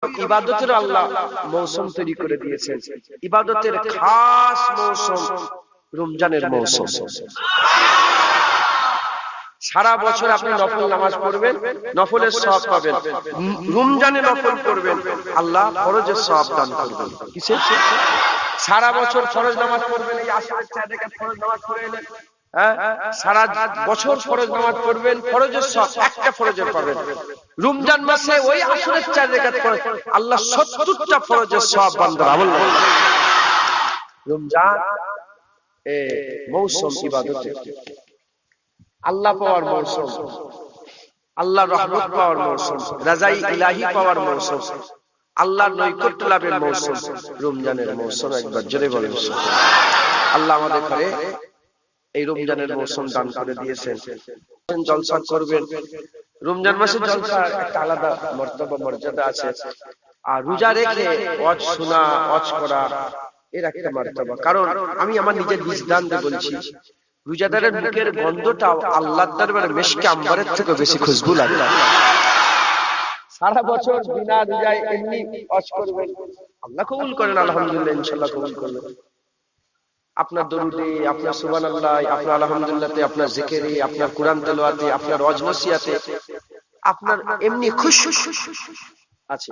ইবাদতের আল্লাহ মৌসুম তৈরি করে দিয়েছেন। ইবাদতের খাস মৌসুম রমজানের মৌসুম। সারা বছর আপনি নফল নামাজ পড়বেন, নফলের সওয়াব পাবেন। রমজানে নফল পড়বেন, আল্লাহ ফরজের সওয়াব দান করবেন। কিসের? সারা বছর ফরজ নামাজ পড়বেন, এই আসরের 4 রাকাত ফরজ নামাজ পড়ে এলেন, সারা বছর ফরজ নামাজ পড়বেন, ফরজের সওয়াব একটা ফরজের পাবেন। রমজান মাসে ওই আসরের 4 রাকাত ফরজ, আল্লাহ 70টা ফরজের সওয়াব বান্দার আমল। রমজান মৌসুম ইবাদতের, আল্লাহ পাওয়ার মৌসুম, আল্লাহর রহমত পাওয়ার মৌসুম, রাজাই ইলাহি পাওয়ার মৌসুম, আল্লাহর নৈকট্য লাভের মৌসুম রমজানের মৌসুম। একবার জোরে বলেন আল্লাহ আমাদের ঘরে এই রমজানের মৌসুম দান করে দিয়েছেন। জলসা করবেন, রমজান মাসে জলসা একটা আলাদা মর্তবা মর্যাদা আছে। আর রোজা রেখে ওয়াজ শোনা, ওয়াজ করা এর একটা মর্তবা। কারণ আমি আমার নিজের বিজদান দিয়ে বলছি, রোজাদারের মুখের গন্ধটাও আল্লাহর দরবারে মিশকে আম্বরের থেকে বেশি খুশবু লাগে। সারা বছর বিনা রোজায় এমনি ওয়াজ করবেন, আল্লাহ কবুল করেন, আলহামদুলিল্লাহ, ইনশাআল্লাহ কবুল করবেন। আপনার দরুদে, আপনার সুবহানাল্লাহ, আপনার আলহামদুলিল্লাহতে, আপনার জিকিরে, আপনার কোরআন তেলাওয়াতে, আপনার ওয়াজ নসিহতে, আপনার এমনি খুশি আছে।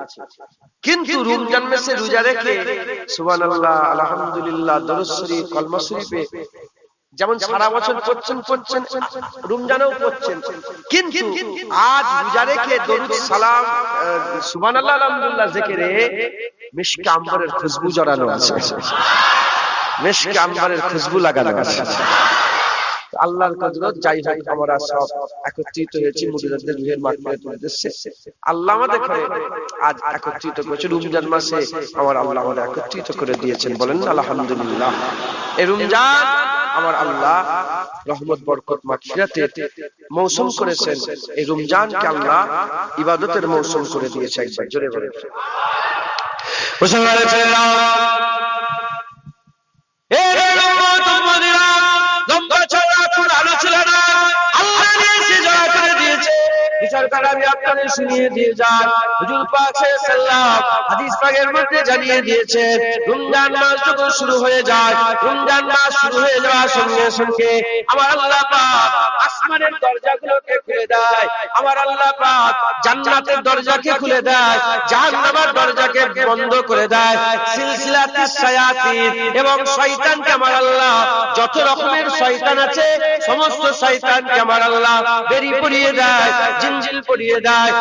কিন্তু রমজান মাসে রোজা রেখে সুবহানাল্লাহ, আলহামদুলিল্লাহ, দরুদ শরীফ, কলমা শরীফে যেমন সারা বছর পড়ছেন, রমজানেও পড়ছেন, কিন্তু আজ রোজা রেখে দরুদ সালাম, সুবহানাল্লাহ, আলহামদুলিল্লাহ জিকিরে মিশকে আম্বরের খুশবু জড়ানো আছে, মিশকে আম্বরের খুশবু লাগানো আছে। আল্লাহর কুদরত, যাই হোক আমরা সব একত্রিত হয়েছি মুরিদদের রুহের মাগফিরাতের উদ্দেশ্যে। আল্লাহ আমাদের ঘরে আজ একত্রিত করেছে রমজান মাসে, আমার আল্লাহ আমাদের একত্রিত করে দিয়েছেন, বলেন আলহামদুলিল্লাহ। এই রমজান আমার আল্লাহ রহমত, বরকত, মাগফিরাতের মৌসুম করেছেন। এই রমজানকে আল্লাহ ইবাদতের মৌসুম করে দিয়েছে। একবার জোরে বলেন শুনিয়ে দিয়ে যান। হুজুর পাক সাল্লাল্লাহু হাদিস পাকের মধ্যে জানিয়ে দিয়েছেন, রমজান মাস যখন শুরু হয়ে যায়, রমজান মাস শুরু হয়ে যাওয়ার সঙ্গে সঙ্গে আমার আল্লাহ পাক আসমানের দরজাগুলোকে খুলে দেয়, আমার আল্লাহ পাক জান্নাতের দরজাকে খুলে দেয়, জাহান্নামের দরজাকে বন্ধ করে দেয়। সিলসিলাতুস শায়াতিন এবং শয়তানকে আমার আল্লাহ, যত রকমের শয়তান আছে সমস্ত শয়তানকে আমার আল্লাহ বেরি পরিয়ে দেয়, জিনজিল পরিয়ে দেয়।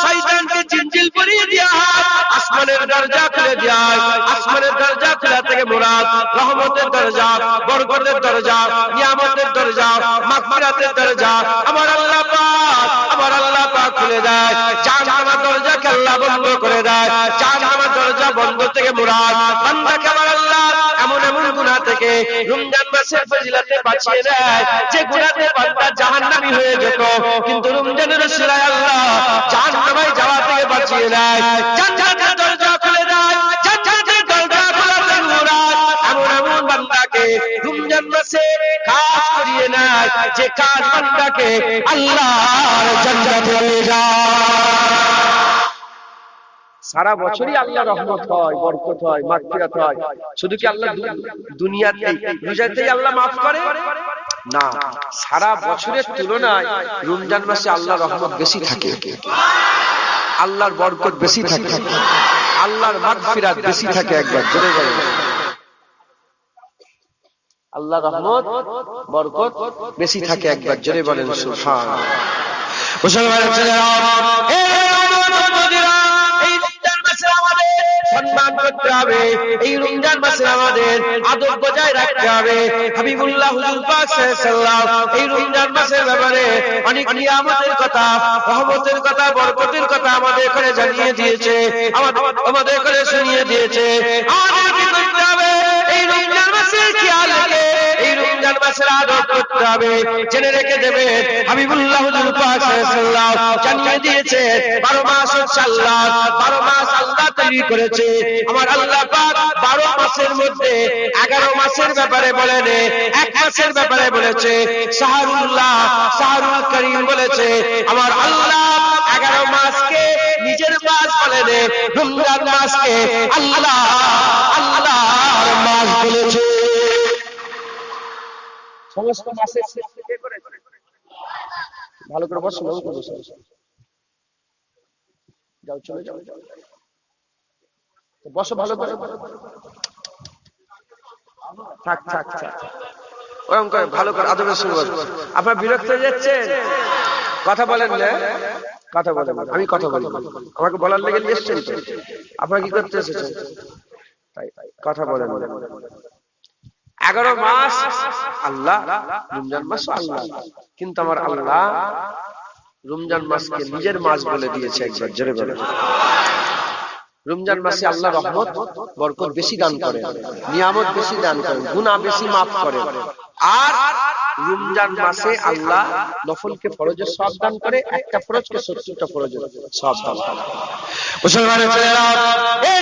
শয়তানকে জিনজিল পরিয়ে দেয়া হয়, আসমানের দরজা খুলে দেয়া হয়। আসমানের দরজা খোলা থেকে মুরাদ রহমতের দরজা, বরকতের দরজা, নিয়ামতের দরজা, মাগফিরাতের দরজা আমার আল্লাহ পাক খুলে দেয়। জাহান্নামের দরজাকে আল্লাহ বন্ধ করে দেয়। জাহান্নামের দরজা বন্ধ থেকে মুরাদ বান্দাকে আমার আল্লাহ এমন এমন গুনাহ থেকে রমজান মাসের ফজিলতে বাঁচিয়ে দেয়, যে গুনাহতে বান্দা জাহান্নামী হয়ে যেত, কিন্তু রমজানের উসিলায় আল্লাহ জাহান্নামে যাওয়া থেকে বাঁচিয়ে দেয়। জান্নাতের দরজা খুলে দেয়, জান্নাতের দরজা খোলা থেকে মুরাদ এমন এমন বান্দাকে রমজান মাসে কাজ করিয়ে নেয়, যে কাজ বান্দাকে আল্লাহর জান্নাতে নিয়ে যায়। সারা বছরই আল্লাহ রহমত হয়, বরকত হয়, মাগফিরাত হয়। শুধু কি আল্লাহ দুনিয়াতেই রোজাতেই আল্লাহ মাফ করে? না, সারা বছরের তুলনায় রমজান মাসে আল্লাহর রহমত বেশি থাকে, আল্লাহর বরকত বেশি থাকে, আল্লাহর মাগফিরাত বেশি থাকে। একবার জোরে বলেন আল্লাহর রহমত, বরকত বেশি থাকে। একবার জোরে বলেন সুবহানাল্লাহ। সম্মান করতে হবে, এই রমজান মাসে আমাদের আদব বজায় রাখতে হবে। হাবিবুল্লাহ হুজুর পাক সাল্লাল্লাহু এই রমজান মাসের ব্যাপারে অনেক নিয়ামতের কথা, রহমতের কথা, বরকতের কথা আমাদের করে জানিয়ে দিয়েছে, আমাদের করে শুনিয়ে দিয়েছে। আমাদের কি করতে হবে? এই রমজান মাসের খেয়াল রেখে এই রমজান মাসের আদব করতে হবে। জেনে রেখে দেবে হাবিবুল্লাহ হুজুর পাক সাল্লাল্লাহু জানিয়ে দিয়েছে 12 মাস ইনশাআল্লাহ, 12 মাস আল্লাহ তৈরি করেছে। আমার আল্লাহ পাক 12 মাসের মধ্যে 11 মাসের ব্যাপারে বলেন, এক মাসের ব্যাপারে বলেছে শাহরুল্লাহ, শাহরুল করিম বলেছে। আমার আল্লাহ 11 মাসকে নিজের মাস বলেন, রমজান মাসকে আল্লাহ আল্লাহর মাস বলেছে। সমস্ত মাসের সৃষ্টি কে করেছে? ভালো করে বসো, যাও চলে যাও, বসো ভালো করে, থাক থাক থাক, ওরকম করে ভালো করে আদবের সঙ্গে বসো। আপনার বিরক্ত হয়ে যাচ্ছেন, কথা বলেন না, কথা বলেন, আমি কথা বলি, আমাকে বলার লেগে এসেছেন তো, আপনারা কি করতে এসেছেন? তাই কথা বলেন। 11 মাস আল্লাহ, রমজান মাস আল্লাহ, কিন্তু আমার আল্লাহ রমজান মাসকে নিজের মাস বলে দিয়েছে। একবার জোরে বলেন। রমজান মাসে আল্লাহ রহমত বরকত বেশি দান করেন, নিয়ামত বেশি দান করেন, গুনাহ বেশি মাফ করেন। আর রমজান মাসে আল্লাহ নফলকে ফরজের সওয়াব দান করে, একটা ফরজকে 70টা ফরজের সওয়াব দান করে। মুসলমানের ছেলেরা, এই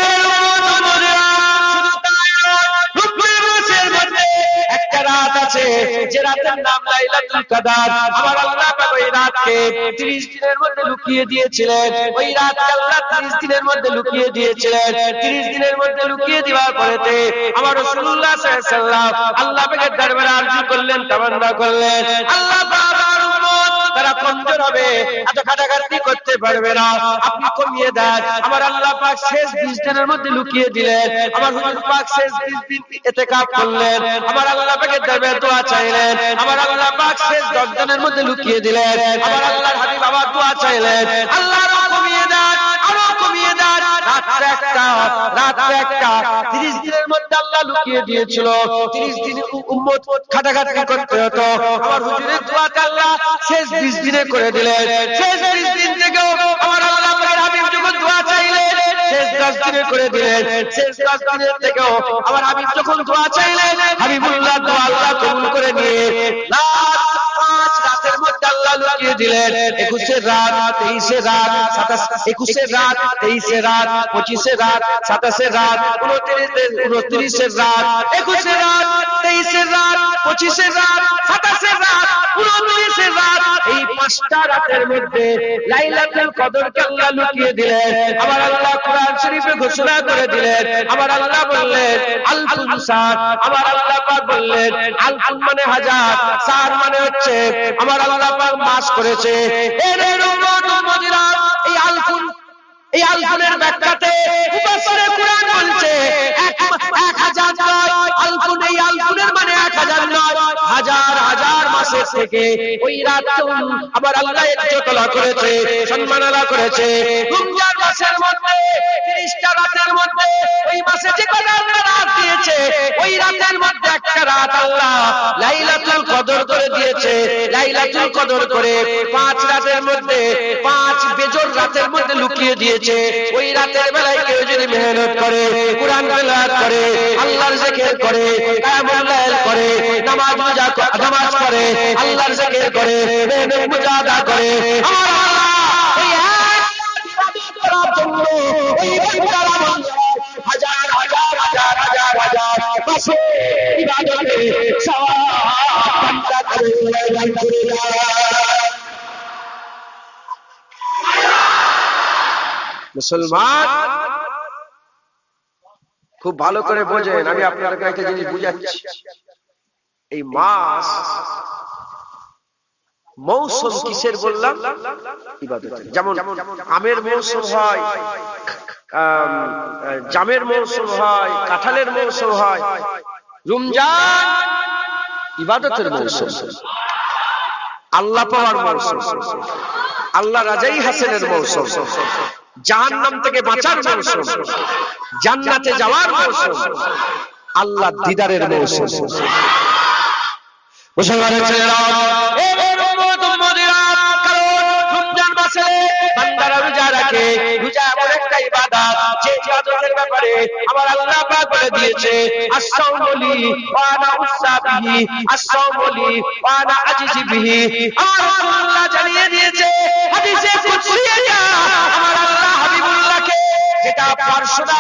একটা রাত আছে যে রাতের নাম লাইলাতুল কদর। আমার আল্লাহ পাক ওই রাতকে 30 দিনের মধ্যে লুকিয়ে দিয়েছিলেন। ওই রাতকে আল্লাহ 30 দিনের মধ্যে লুকিয়ে দিয়েছিলেন। 30 দিনের মধ্যে লুকিয়ে দেওয়ার পরেতে আমার রাসূলুল্লাহ সাল্লাল্লাহু আলাইহি ওয়াসাল্লাম আল্লাহ পাকের দরবারে আরজি করলেন, তামান্না করলেন, আল্লাহ পাক তারা কমজোর হবে, এত খাটাখাটি করতে পারবে না, আপনি কমিয়ে দেন। আমার আল্লাহ পাক শেষ 20 দিনের মধ্যে লুকিয়ে দিলেন। আমার হুজুর পাক শেষ 20 দিন ইতিকাফ করলেন, আমার আল্লাহ পাকের দরবারে দোয়া চাইলেন। আমার আল্লাহ পাক শেষ 10 দিনের মধ্যে লুকিয়ে দিলেন। আমার আল্লাহর হাবিব আবার দোয়া চাইলেন, আল্লাহ আরো কমিয়ে দেন, আরো কমিয়ে দেন। রাত্রে একটা 30 দিনের মধ্যে আল্লাহ লুকিয়ে দিয়েছিল। 30 দিন উম্মত খাটাখাটি করতে হতো। আমার হুজুরের দোয়াতে আল্লাহ শেষ 20 দিনে করে দিলেন। শেষ 20 দিন থেকেও আমার আল্লাহ পাকের হাবিব যখন দোয়া চাইলেন, শেষ 10 দিনে করে দিলেন। শেষ 10 দিনের থেকেও আমার হাবিব যখন দোয়া চাইলেন, হাবিবুল্লাহ দোয়া আল্লাহ কবুল করে নিয়ে 5 রাতের মধ্যে আল্লাহ লুকিয়ে দিলেন। 21 রাত, 23 রাত, 21 রাত, 23 রাত, 25 রাত, 27 রাত, 29 রাত, 21 রাত, 23 রাত, 25 রাত, 27 রাত, 29 রাত, এই 5টা রাতের মধ্যে লাইলাতুল কদরকে আল্লাহ লুকিয়ে দিলেন। আমার আল্লাহ কোরআন শরীফে ঘোষণা করে দিলেন। আমার আল্লাহ বললেন আলফুন সার, আমার আল্লাহ পাক বললেন আলফুন মানে হাজার, সার মানে হচ্ছে আমার আল্লাহ পাক মাস করেছে। এই আলফুনের ব্যাখ্যাতে মুফাসসিরে কুরআন বলছে 1000 নয়, আলফুন, এই আলফুনের মানে 1000 নয়, হাজার হাজার মাসের থেকে ওই রাতও আবার আল্লাহ ইজ্জতলা করেছে, সম্মানলা করেছে। রমজান মাসের মধ্যে 30টা রাতের মধ্যে ওই মাসে যে কয়টা রাত দিয়েছে, ওই রাতের মধ্যে একটা রাত আল্লাহ লাইলাতুল কদর করে দিয়েছে। লাইলাতুল কদর করে 5 রাতের মধ্যে 5 বেজোর রাতের মধ্যে লুকিয়ে দিয়েছে। ওই রাতের বেলায় কেউ যদি মেহনত করে, কুরআন তেলাওয়াত করে, আল্লাহর জিকির করে, কিয়ামুল লাইল করে, নামাজ পড়ে, আল্লাহর জিকির করে, মেহনত মুজাহাদা করে, আমার আল্লাহ এই ইবাদত করার জন্য ওই বান্দারা হাজার হাজার হাজার হাজার হাজার মাসে ইবাদতে সওয়াব বান্দা করে দান করে দেয়। মুসলমান খুব ভালো করে বোঝেন, আমি আপনাদেরকে একটা জিনিস বুঝাচ্ছি। এই মাস মৌসুম কিসের বললাম? ইবাদতের। যেমন আমের মৌসুম হয়, জামের মৌসুম হয়, কাঁঠালের মৌসুম হয়, রমজান ইবাদতের মৌসুম, আল্লাহ পাওয়ার মৌসুম, আল্লাহ রাজাই হাসিনের মৌসুম, জাহান্নাম থেকে বাঁচার মৌসুম, জান্নাতে যাওয়ার মৌসুম, আল্লাহ দিদারের মৌসুম। মুসলমানের ছেলেরা, রমজান মাসে বান্দারা রোজা রাখে। রোজা এমন একটা ইবাদত, যে ইবাদতের ব্যাপারে আমার আল্লাহ পাক বলে দিয়েছে আস-সাওমু লি ওয়া আনা উসা বিহি, আস-সাওমু লি ওয়া আনা আজিজি বিহি। আমার আল্লাহ জানিয়ে দিয়েছে হাদিসে কুদসিয়া, আমার আল্লাহ হাবিবুল্লাহকে যেটা পার্শ্ব খোদা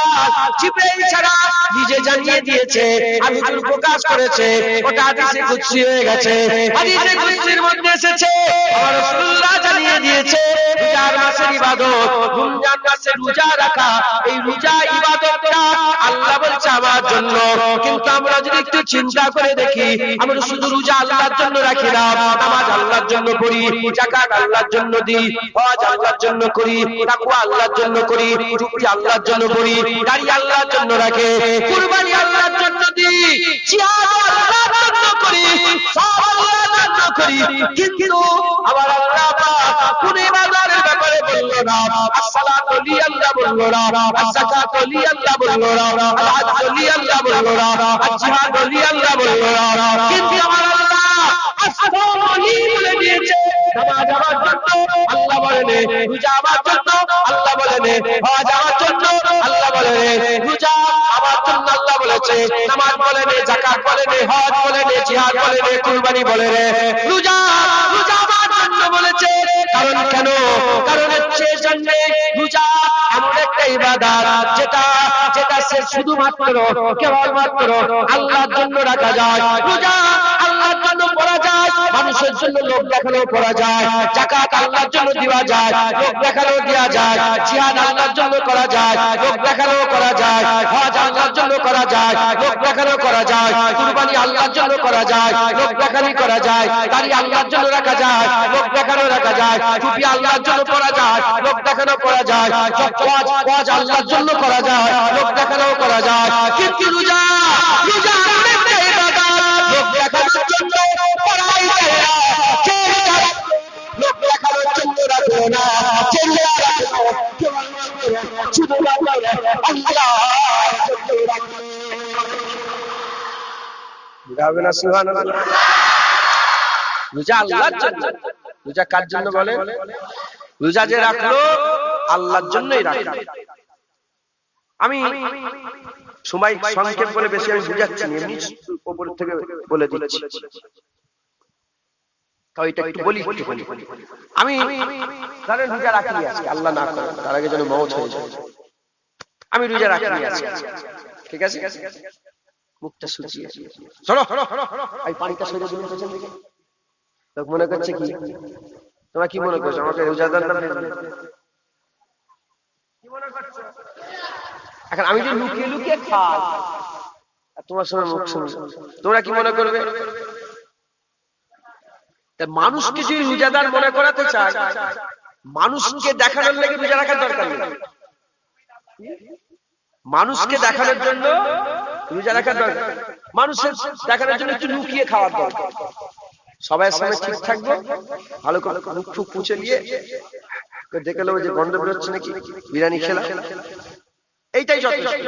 জিবরাইল ছাড়া নিজে জানিয়ে দিয়েছে, আমি হুজুর প্রকাশ করেছে, ওটা হাদিসে কুদসি হয়ে গেছে। হাদিসে কুদসির মধ্যে এসেছে আমার রাসূলুল্লাহ জানিয়ে দিয়েছে রোজার মাসের ইবাদত, রমজান মাসে রোজা রাখা, এই রোজা ইবাদতটা আল্লাহ বলছে আমার জন্য। কিন্তু আমরা যদি একটু চিন্তা করে দেখি, আমরা শুধু রোজা আল্লাহর জন্য রাখি না, নামাজ আল্লাহর জন্য পড়ি, যাকাত আল্লাহর জন্য দিই, হজ আল্লাহর জন্য করি, তাকওয়া আল্লাহর জন্য করি, টুপি আল্লাহর জন্য পড়ি, দাড়ি আল্লাহর জন্য রাখে, কুরবানি আল্লাহর জন্য দিই, জিহাদ আল্লাহর জন্য করি, সব আল্লাহর জন্য করি। কিন্তু আবার আল্লাহ পাক কোন ইবাদতের ব্যাপারে বললো না, as-salatu li আল্লাহ বললো না, az-zakatu li আল্লাহ বললো না, al-hajju li আল্লাহ বললো না, al-jihadu li আল্লাহ বললো না। কিন্তু আমার আল্লাহ as-salatu li বলে দিয়েছে, নামাজ আমার জন্য আল্লাহ বলেন, রোজা আমার জন্য আল্লাহ বলেন, হজ আমার জন্য আল্লাহ বলেন, রোজা আমার জন্য আল্লাহ বলেছে, নামাজ বলেন, যাকাত বলেন, হজ বলেন, জিহাদ বলেন, কুরবানি বলেন, রোজা আমার জন্য বলেছে। কারণ কেন? কারণ হচ্ছে জানলে রোজা এমন একটা ইবাদত যেটা সে শুধুমাত্র কেবলমাত্র আল্লাহর জন্য রাখা যায়। রোজা আল্লাহর জন্য পড়া যায়, মানুষের জন্য লোক দেখানো পড়া যায়, যাকাত আল্লাহর জন্য দেওয়া যায়, লোক দেখানো দেওয়া যায়, জিহাদ আল্লাহর জন্য করা যায়, লোক দেখানো করা যায়, হজ আল্লাহর জন্য করা যায়, লোক দেখানো করা যায়, কুরবানি আল্লাহর জন্য করা যায়, লোক দেখানি করা যায়, দাড়ি আল্লাহর জন্য রাখা যায়, লোক দেখানো রাখা যায়, টুপি আল্লাহর জন্য পরা যায়, লোক দেখানো পরা যায়, হজ আল্লাহর জন্য করা যায়, লোক দেখানো করা যায়। কিন্তু রোজা অনেকটা ইবাদত, লোক দেখানোর জন্য পড়াই যায় না, লোক দেখানোর জন্য রাখো না, শুধু আল্লাহর জন্য রাখবে না। সুবহানাল্লাহ। রোজা আল্লাহর জন্য। রোজা কার জন্য বলেন? রোজা যে রাখলো আল্লাহর জন্যই রাখলো। আমি সময় সংক্ষেপ বলে বেশি আমি বুঝাচ্ছি না, এমনি উপর থেকে বলে দিচ্ছি। তাও এটা একটু বলি একটুখানি। আমি ধরেন রোজা রাখি আছি, আল্লাহ না করে তার আগে যেন মওত হয়ে যায়, আমি রোজা রাখি আছি, ঠিক আছে? মুখটা শুকিয়ে শোনো, এই পানিটা সরে দিন পেছন দিকে। লোক মনে করছে কি, তোমরা কি মনে করছো আমাকে রোজাদার না কি মনে করছো? এখন আমি যে লুকিয়ে লুকিয়ে খাই আর তোমার সঙ্গে মুখ শুনি, তোমরা কি মনে করবে? মানুষকে যদি রোজাদার মনে করাতে চায়, মানুষকে দেখানোর লেগে রোজা রাখার দরকার নেই। মানুষকে দেখানোর জন্য রোজা রাখার দরকার, মানুষের দেখানোর জন্য একটু লুকিয়ে খাওয়ার দরকার। সবাই সামনে ঠিক থাকবো, ভালো করে মুখ টুক পুছে নিয়ে দেখে নেবো যে গন্ধ বেরোচ্ছে নাকি, বিরিয়ানি খেলা, এইটাই যথেষ্ট।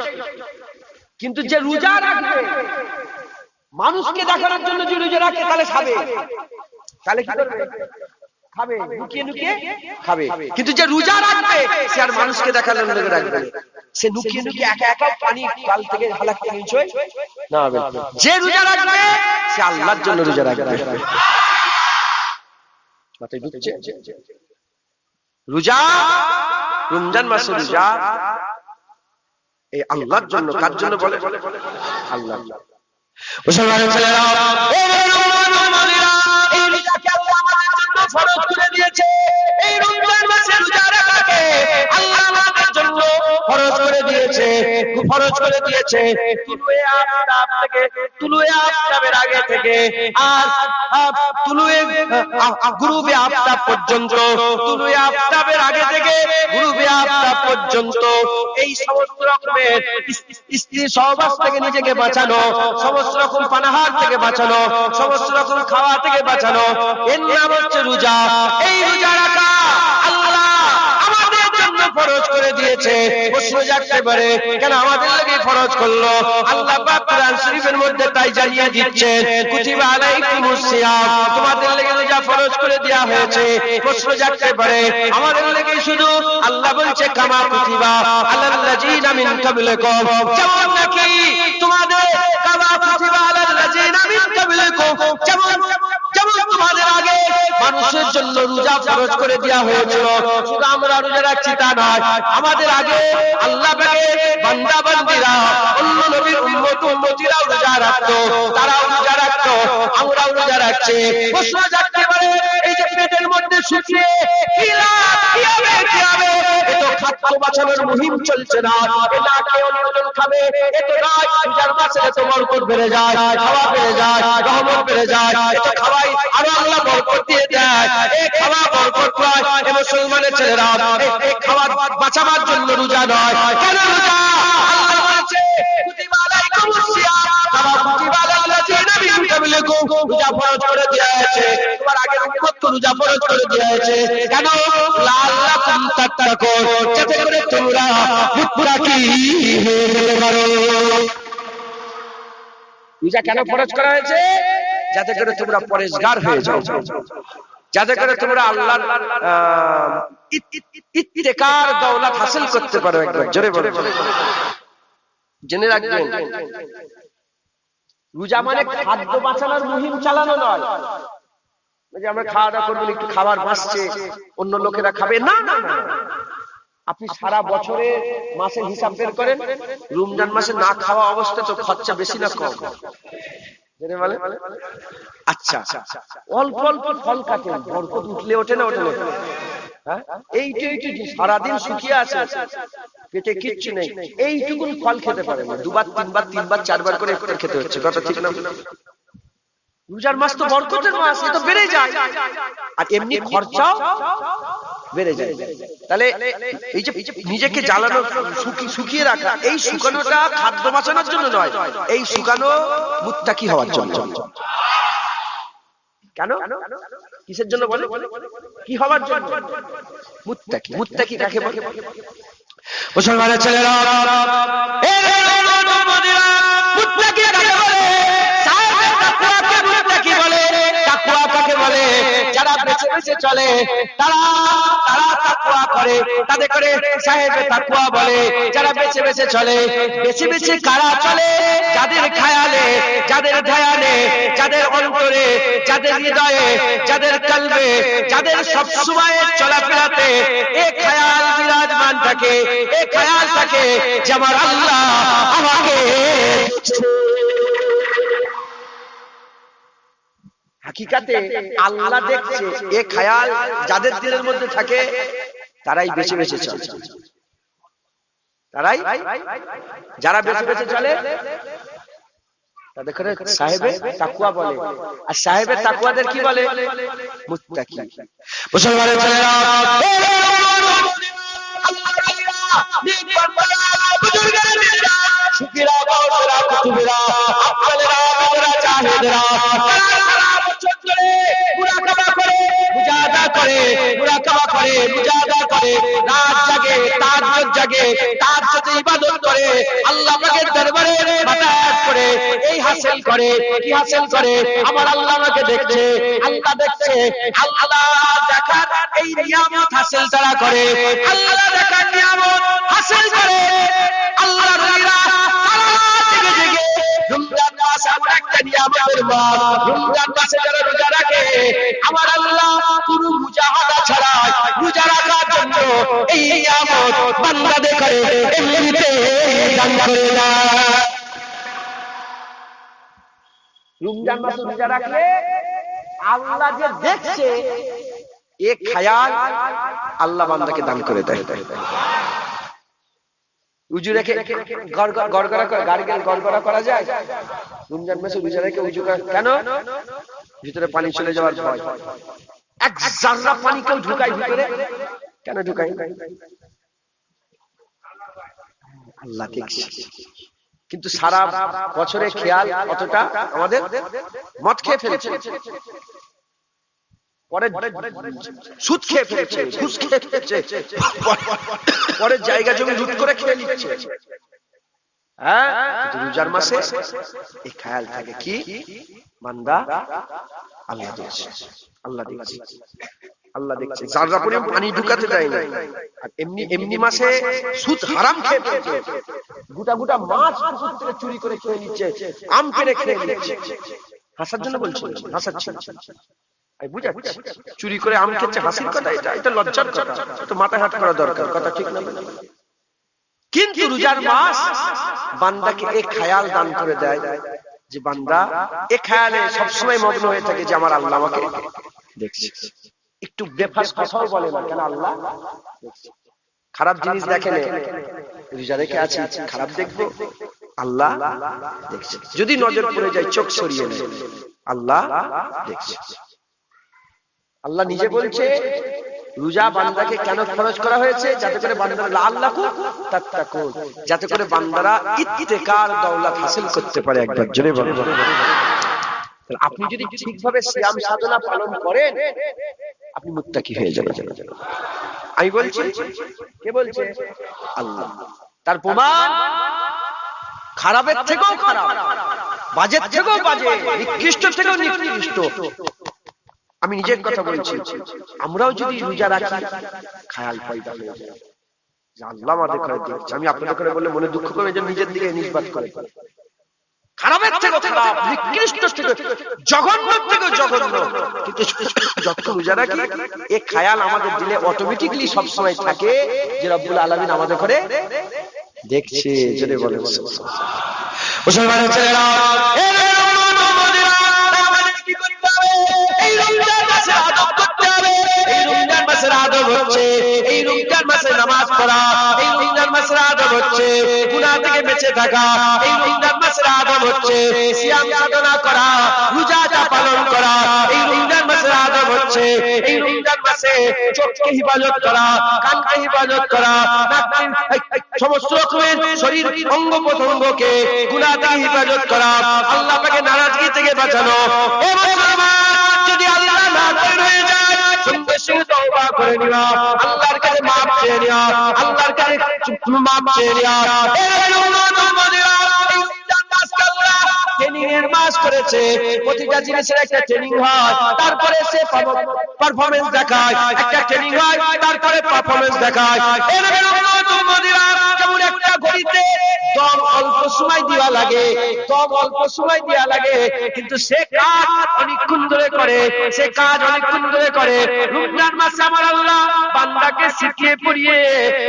কিন্তু যে রোজা রাখবে মানুষকে দেখানোর জন্য যে রোজা রাখে, তাহলে খাবে, তাহলে কি করবে? খাবে, লুকিয়ে লুকিয়ে খাবে। কিন্তু যে রোজা রাখবে সে আর মানুষকে দেখানোর জন্য রাখবে, সে লুকিয়ে লুকিয়ে একা একা পানি কাল থেকে হালাক থেকে নিচে না হবে। যে রোজা রাখবে সে আল্লাহর জন্য রোজা রাখবে। মাথায় ঢুকছে? রোজা, রমজান মাসে রোজা এই আল্লাহর জন্য। কার জন্য বলে? আল্লাহ। মুসলমানের ছেলেরা, ও মুসলমানেরা, এই রোজাকে আল্লাহ আমাদের জন্য ফরজ করে দিয়েছে। এই রমজান মাসে রোজা রাখাকে আল্লাহ আমাদের জন্য ফরজ করে দিয়েছে, ফরজ করে দিয়েছে। তুলুয়ে আফতাবের আগে থেকে আর তুলুয়ে গুরুবে আফতাব পর্যন্ত, তুলুয়ে আফতাবের আগে থেকে গুরুবে আফতাব পর্যন্ত এই সমস্ত রকমের স্ত্রী সহবাস থেকে নিজেকে বাঁচানো, সমস্ত রকম পানাহার থেকে বাঁচানো, সমস্ত রকম খাওয়া থেকে বাঁচানো, এর নাম হচ্ছে রোজা। এই রোজা রাখা আল্লাহ আমাদের জন্য ফরজ করে দিয়েছে। প্রশ্ন জাগতে পারে, কেন আমাদের লাগি ফরজ করলো? আল্লাহ পাক কোরআন শরীফের মধ্যে তাই জানিয়ে দিচ্ছেন, কুতিবা আলাইকুমুস সিয়াম, তোমাদের লাগি রোজা ফরজ করে দেয়া হয়েছে। প্রশ্ন জাগতে পারে, আমাদের লাগি শুধু আল্লাহ বলছে কামা কুতিবা আলাল্লাযিনা মিন কাবলিকুম, যেমন নাকি তোমাদের কামা কুতিবা আলাল্লাযিনা মিন কাবলিকুম, যেমন তোমাদের আগে মানুষের জন্য রোজা ফরজ করে দেওয়া হয়েছিল। শুধু আমরা রোজা রাখছি তা নয়, আমাদের আগে আল্লাহ পাকের বান্দা বান্দীরা, অন্য নবীর উম্মত উম্মতিরাও রোজা রাখতো, তারাও রোজা রাখতো, আমরাও রোজা রাখছি। প্রশ্ন জাগতে পারে, এই যে পেটের মধ্যে শুকিয়ে কি হবে, এতো খাদ্য বাঁচানোর মুহিম চলছে না, এটা কে অন্যজন খাবে, এতো নয়। রোজার মাসে এত বরকত বেড়ে যায়, খাওয়া বেড়ে যায়, রহমত বেড়ে যায়, এতো খাওয়াই আরো আল্লাহ বরকত দিয়ে দেয়। এই খাওয়া বরকত নয়, এ মুসলমানের ছেলেরা এই খাওয়া বাঁচাবার জন্য রোজা নয়। কেন রোজা? আল্লাহ বলেছে কুতিবা আলাইকুমুস সিয়াম কামা কুতিবা আলাল লাযিনা মিন ক্বাবলিকুম, রোজা ফরজ করে দেয়া হয়েছে, তোমার আগে উম্মতকে রোজা ফরজ করে দেয়া হয়েছে। কেন? লাআল্লাকুম তাত্তাকুন, যাতে করে তোমরা মুত্তাকি হয়ে যেতে পারো। রোজা কেন ফরজ করা হয়েছে? যাতে করে তোমরা পরেশগার হয়ে যাও, যাতে করে তোমরা আল্লাহর ইত্তেকার দৌলত হাসিল করতে পারো। একবার জোরে বলো। জেনে রাখবেন, রোজা মানে খাদ্য বাঁচানোর মুহিম চালানো নয়, যে আমরা খাওয়া দাওয়া করবো, একটু খাবার বাঁচছে, অন্য লোকেরা খাবে না। না না, আপনি সারা বছরে মাসের হিসাব বের করেন, রমজান মাসে না খাওয়া অবস্থা তো খরচা বেশি না কম? আচ্ছা, অল্প অল্প ফল কাটেন, বরকত উঠলে ওঠে না? ওঠে না। হ্যাঁ, এইটু সারাদিন শুকিয়ে আছে, পেটে কিচ্ছু নেই, এইটুকুন ফল খেতে পারে না, দুবার তিনবার তিনবার চারবার করে ইফতার খেতে হচ্ছে। কথা ঠিক না? রোজার মাস তো বরকতের মাস, এ তো বেড়ে যায়, আর এমনি খরচাও বেড়ে যায়। তাহলে এই যে নিজেকে জ্বালানো, শুকিয়ে রাখা, এই শুকানোটা খাদ্য বাঁচানোর জন্য নয়, এই শুকানো মুত্তাকি হওয়ার জন্য। কেন? কিসের জন্য বলে? কি হওয়ার জন্য? মুত্তাকি। মুত্তাকি কাকে বলে? মুসলমানের ছেলেরা, মুত্তাকি কাকে বলে? মুত্তাকি বলে, তাকওয়া কাকে বলে? যারা বেঁচে বেঁচে চলে, তারা তাকওয়া করে, তাদের করে সাহেবে তাকওয়া বলে। যারা বেঁচে বেঁচে চলে, বেঁচে বেঁচে কারা চলে? যাদের খায়ালে, যাদের ধ্যানে, যাদের অন্তরে, যাদের হৃদয়ে, যাদের কলবে, যাদের সব সময় চলাফেরাতে এই খায়াল বিরাজমান থাকে, এই খায়াল থাকে যে আমার আল্লাহ আমাকে। হাকিকাতে আল্লাহ দেখছে, এই খায়াল যাদের দিলের মধ্যে থাকে তারাই বেঁচে বেঁচে চলে, তারাই যারা বেঁচে বেঁচে চলে তাদের সাহেবে তাকওয়া বলে। আর সাহেবে তাকওয়াদের কি বলে? মুত্তাকি। মুসলমানের ছেলেরা, শুকিরা, বাউসরা, কুতুবেরা, আফজালেরা, বিদরা, জাহিদেরা, মুরাকাবা করে, মুজাহাদা করে, মুরাকাবা করে, মুজাহাদা করে, রাত জাগে, তাহাজ্জুদ জাগে, তাহাজ্জুদে ইবাদত করে, আল্লাহ পাকের দরবারে ইবাদত করে, এই হাসিল করে। কি হাসিল করে? আমার আল্লাহ আমাকে দেখছে, আল্লাহ দেখছে। আল্লাহ দেখার এই নিয়ামত হাসিল তারা করে, আল্লাহ দেখার নিয়ামত হাসিল করে। আল্লাহর ওলিরা সারা জেগে জেগে, রমজান মাস এমন একটা নিয়ামতের মাস, রমজান মাসে যারা রোজা রাখে, আমার আল্লাহ কোনো মুজাহাদা ছাড়া রোজা রাখার জন্য এই নিয়ামত বান্দাদের করে এমনিতে দান করে না। রমজান মাসে রোজা রাখলে আল্লাহ যে দেখছে, এই খায়াল আল্লাহ বান্দাকে দান করে দেয়। উজু রেখে গড়গড়া করা যায়? রমজান মাসে রোজা রেখে উজু করা কেন? ভিতরে পানি চলে যাওয়ার ভয়। এক জাররা পানি কেউ ঢুকায় ভিতরে? কেন ঢুকায়? আল্লাহ দেখছে। কিন্তু সারা বছরে খেয়াল অতটা আমাদের, মদ খেয়ে ফেলেছে, পরে সুদ খেয়ে ফেলেছে, ঘুষ খেয়ে ফেলেছে, পরে জায়গা জমি লুট করে খেয়ে নিচ্ছে। হ্যাঁ, রোজার মাসে এই খেয়াল থাকে কি বান্দা আল্লাহ দেখছে, আল্লাহ দেখছে, আল্লাহ দেখছে। যারা পরিমাণ পানি ঢুকাতে দেয় না। আর এমনি মাসে সুদ হারাম খেয়ে ফেলছে, গোটা গোটা মাছ পুকুর থেকে চুরি করে খেয়ে নিচ্ছে, আম পেড়ে খেয়ে নিচ্ছে। হাসার জন্য বলছি, হাসাচ্ছি। আমি বুঝাচ্ছি, চুরি করে আম খেচ্ছে হাসির কথা, এটা লজ্জার কথা, তো মাথা হাত করা দরকার, কথা ঠিক না? কিন্তু রোজার মাস বান্দাকে এই খেয়াল দান করে দেয় যে বান্দা এই খেয়ালে সবসময় মগ্ন হয়ে থাকে যে আমার আল্লাহ আমাকে দেখছে। একটু বেফাস কথাও বলে না, কেন আল্লাহ দেখছে। খারাপ জিনিস দেখে না, রোজা রেখে আছি খারাপ দেখবো, আল্লাহ দেখছে। যদি নজর পড়ে যায় চোখ সরিয়ে নেয়, আল্লাহ দেখছে। আল্লাহ নিজে বলছে রোজা বান্দাকে কেন খরচ করা হয়েছে, যাতে করে বান্দারা লাআল্লাকু তাত্তাকুন, যাতে করে বান্দারা ইত্তেকার দৌলত হাসিল করতে পারে। একবার জোরে বলেন। আপনি যদি ঠিকভাবে সিয়াম সাধনা পালন করেন আপনি মুত্তাকি হয়ে যাবেন। আমি বলছি, কে বলছে? আল্লাহ। তার প্রমাণ খারাপের থেকেও খারাপ, বাজের থেকেও বাজে, নিকৃষ্ট থেকেও নিকৃষ্ট। আমি নিজের কথা বলছি, আমরাও যদি রোজা রাখি খেয়াল পয়দা হয়ে যায় যে আল্লাহ আমাদের করে দিচ্ছে। আমি আপনাদের করে বললে মনে দুঃখ করে যে নিজের দিকে নিষ্পাত করে, খারাপের থেকেও খারাপ, নিকৃষ্ট থেকে জঘন্য থেকে জঘন্য। কিন্তু যত রোজা রাখি এই খেয়াল আমাদের দিলে অটোমেটিকলি সবসময় থাকে যে রব্বুল আলামিন আমাদের করে দেখছে। যদি বলেন মুসলমানের ছেলেরা, এই রমজান মাসের আদব করতে হবে। এই রমজান মাসের আদব হচ্ছে এই রমজান মাসে নামাজ পড়া, এই রমজান মাসের আদব হচ্ছে গুনাহ থেকে বেঁচে থাকা, এই রমজান মাসের আদব হচ্ছে সিয়াম সাধনা করা, রোজাটা পালন করা। এই রমজান মাসের আদব হচ্ছে এই রমজান মাসে চোখকে হিফাজত করা, কানকে হিফাজত করা, সমস্ত রকমের শরীর অঙ্গ প্রত্যঙ্গকে গুনাহ থেকে হিফাজত করা, আল্লাহ পাকের নারাজগি থেকে বাঁচানো। ও মুসলমান, যদি আল্লাহ নারাজ হয়ে যায় সঙ্গে সঙ্গে তওবা করে নিও, আল্লাহর কাছে মাফ চেয়ে নিও, আল্লাহর কাছে মাফ চেয়ে নিও। এই রমজান মাসকে আল্লাহ ট্রেনিং এর মাস করেছে, প্রতিটা জিনিসের একটা ট্রেনিং হয়, তারপরে সে পারফরম্যান্স দেখায়, একটা ট্রেনিং হয় তারপরে পারফরম্যান্স দেখায়। এই যেমন একটা ঘড়িতে দম অল্প সময় দেওয়া লাগে, দম অল্প সময় দেওয়া লাগে, কিন্তু সে কাজ অনেকক্ষণ ধরে করে, সে কাজ অনেকক্ষণ ধরে করে। রমজান মাসে আমার আল্লাহ বান্দাকে শিখিয়ে পড়িয়ে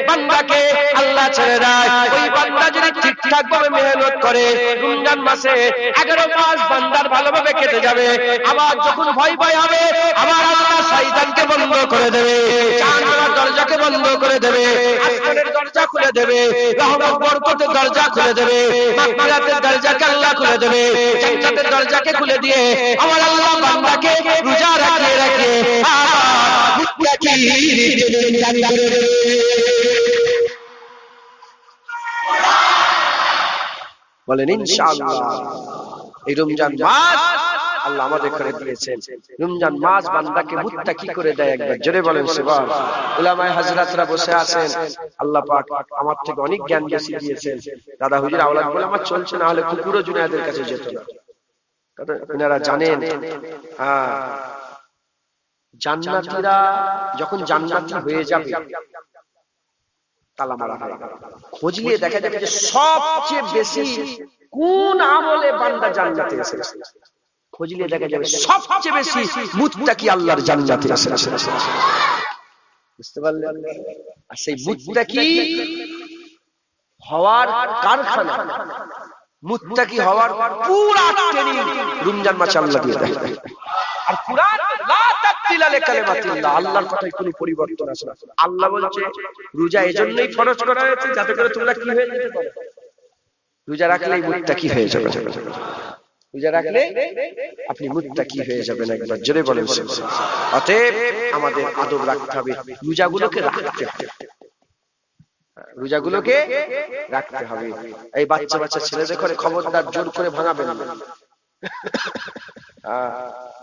বান্দাকে আল্লাহ ছেড়ে দেয়। ওই বান্দা যদি ঠিকঠাক ভাবে মেহনত করে রমজান মাসে 11 মাস বান্দার ভালোভাবে কেটে যাবে। আবার যখন ভয় ভয় হবে আবার আল্লাহ শয়তানকে বন্ধ করে দেবে, জাহান্নামের দরজাকে বন্ধ করে দেবে, আসমানের দরজা খুলে দেবে, রহমত বরকতের দরজা খুলে দেবে, মাগফিরাতের দরজাকে আল্লাহ খুলে দেবে, জান্নাতের দরজাকে খুলে দিয়ে আমার আল্লাহ বান্দাকে রোজা রাখিয়ে রাখিয়ে মুত্তাকির জানি করে দেবে। বলেন ইনশাআল্লাহ। এই রমজান মাস আল্লাহ আমাদের করে দিয়েছেন, রমজান মাস বান্দাকে মুত্তাকি করে দেয়। একবার জোরে বলেন সুবহানাল্লাহ। উলামায়ে হযরতরা বসে আছেন, আল্লাহ পাক আমার থেকে অনেক জ্ঞান বেশি দিয়েছেন। দাদা হুজুর আওলাদ বলে আমার চলছে না, হলে কুকুরও জুনায়েদের কাছে যেত না। আপনারা জানেন জান্নাতীরা যখন জান্নাতি হয়ে যাবে তালা মারা হয়, খোঁজ নিয়ে দেখা যাবে যে সবচেয়ে বেশি কোন আমলে বান্দা জান্নাতে এসেছে, খোঁজ নিয়ে দেখা যাবে সবচেয়ে বেশি মুত্তাকি আল্লাহর জান্নাতে এসেছে। বুঝতে পারলেন? আর সেই মুত্তাকি হওয়ার কারখানা, মুত্তাকি হওয়ার পুরা ট্রেনিং রমজান মাসে আল্লাহ দিয়ে দেয়। আর কুরআন লা তাবদিলা লিকালিমাতিল্লাহ, আল্লাহর কথায় কোনো পরিবর্তন আসে না। আল্লাহ বলছে রোজা এজন্যই ফরজ করা হয়েছে যাতে করে তোমরা কি হয়ে যেতে পারো, রোজা রাখলেই মুত্তাকি হয়ে যাবে। রোজা রাখলে আপনি মুত্তাকি হয়ে যাবেন। একবার জোরে বলেন। অতএব আমাদের আদব রাখতে হবে, রোজাগুলোকে রাখতে হবে, রোজাগুলোকে রাখতে হবে। এই বাচ্চা বাচ্চা ছেলেদের করে খবরদার জোর করে ভাঙাবেন না।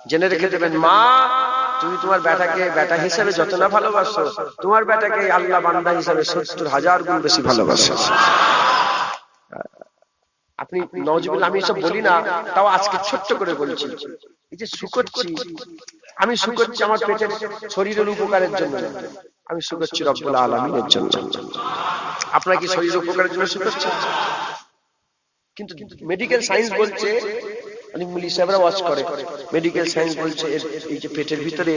জেনে রেখে দেবেন, মা তুমি তোমার বেটাকে বেটা হিসেবে যত না ভালোবাসো, তোমার বেটাকে আল্লাহ বান্দা হিসেবে 70,000 গুণ বেশি ভালোবাসো। আপনি নওয়াজুবিল্লাহ, আমি এসব বলি না, তাও আজকে ছোট্ট করে বলছি, এই যে শুকোচ্ছি, আমি শুকোচ্ছি আমার পেটের শরীরের উপকারের জন্য, আমি শুকোচ্ছি রব্বুল আলামিনের জন্য। আপনারা কি শরীরের উপকারের জন্য শুকোচ্ছেন? কিন্তু মেডিকেল সায়েন্স বলছে অনেক মুলি সাহেবরা ওয়াজ করে, মেডিকেল সায়েন্স বলছে এই যে পেটের ভিতরে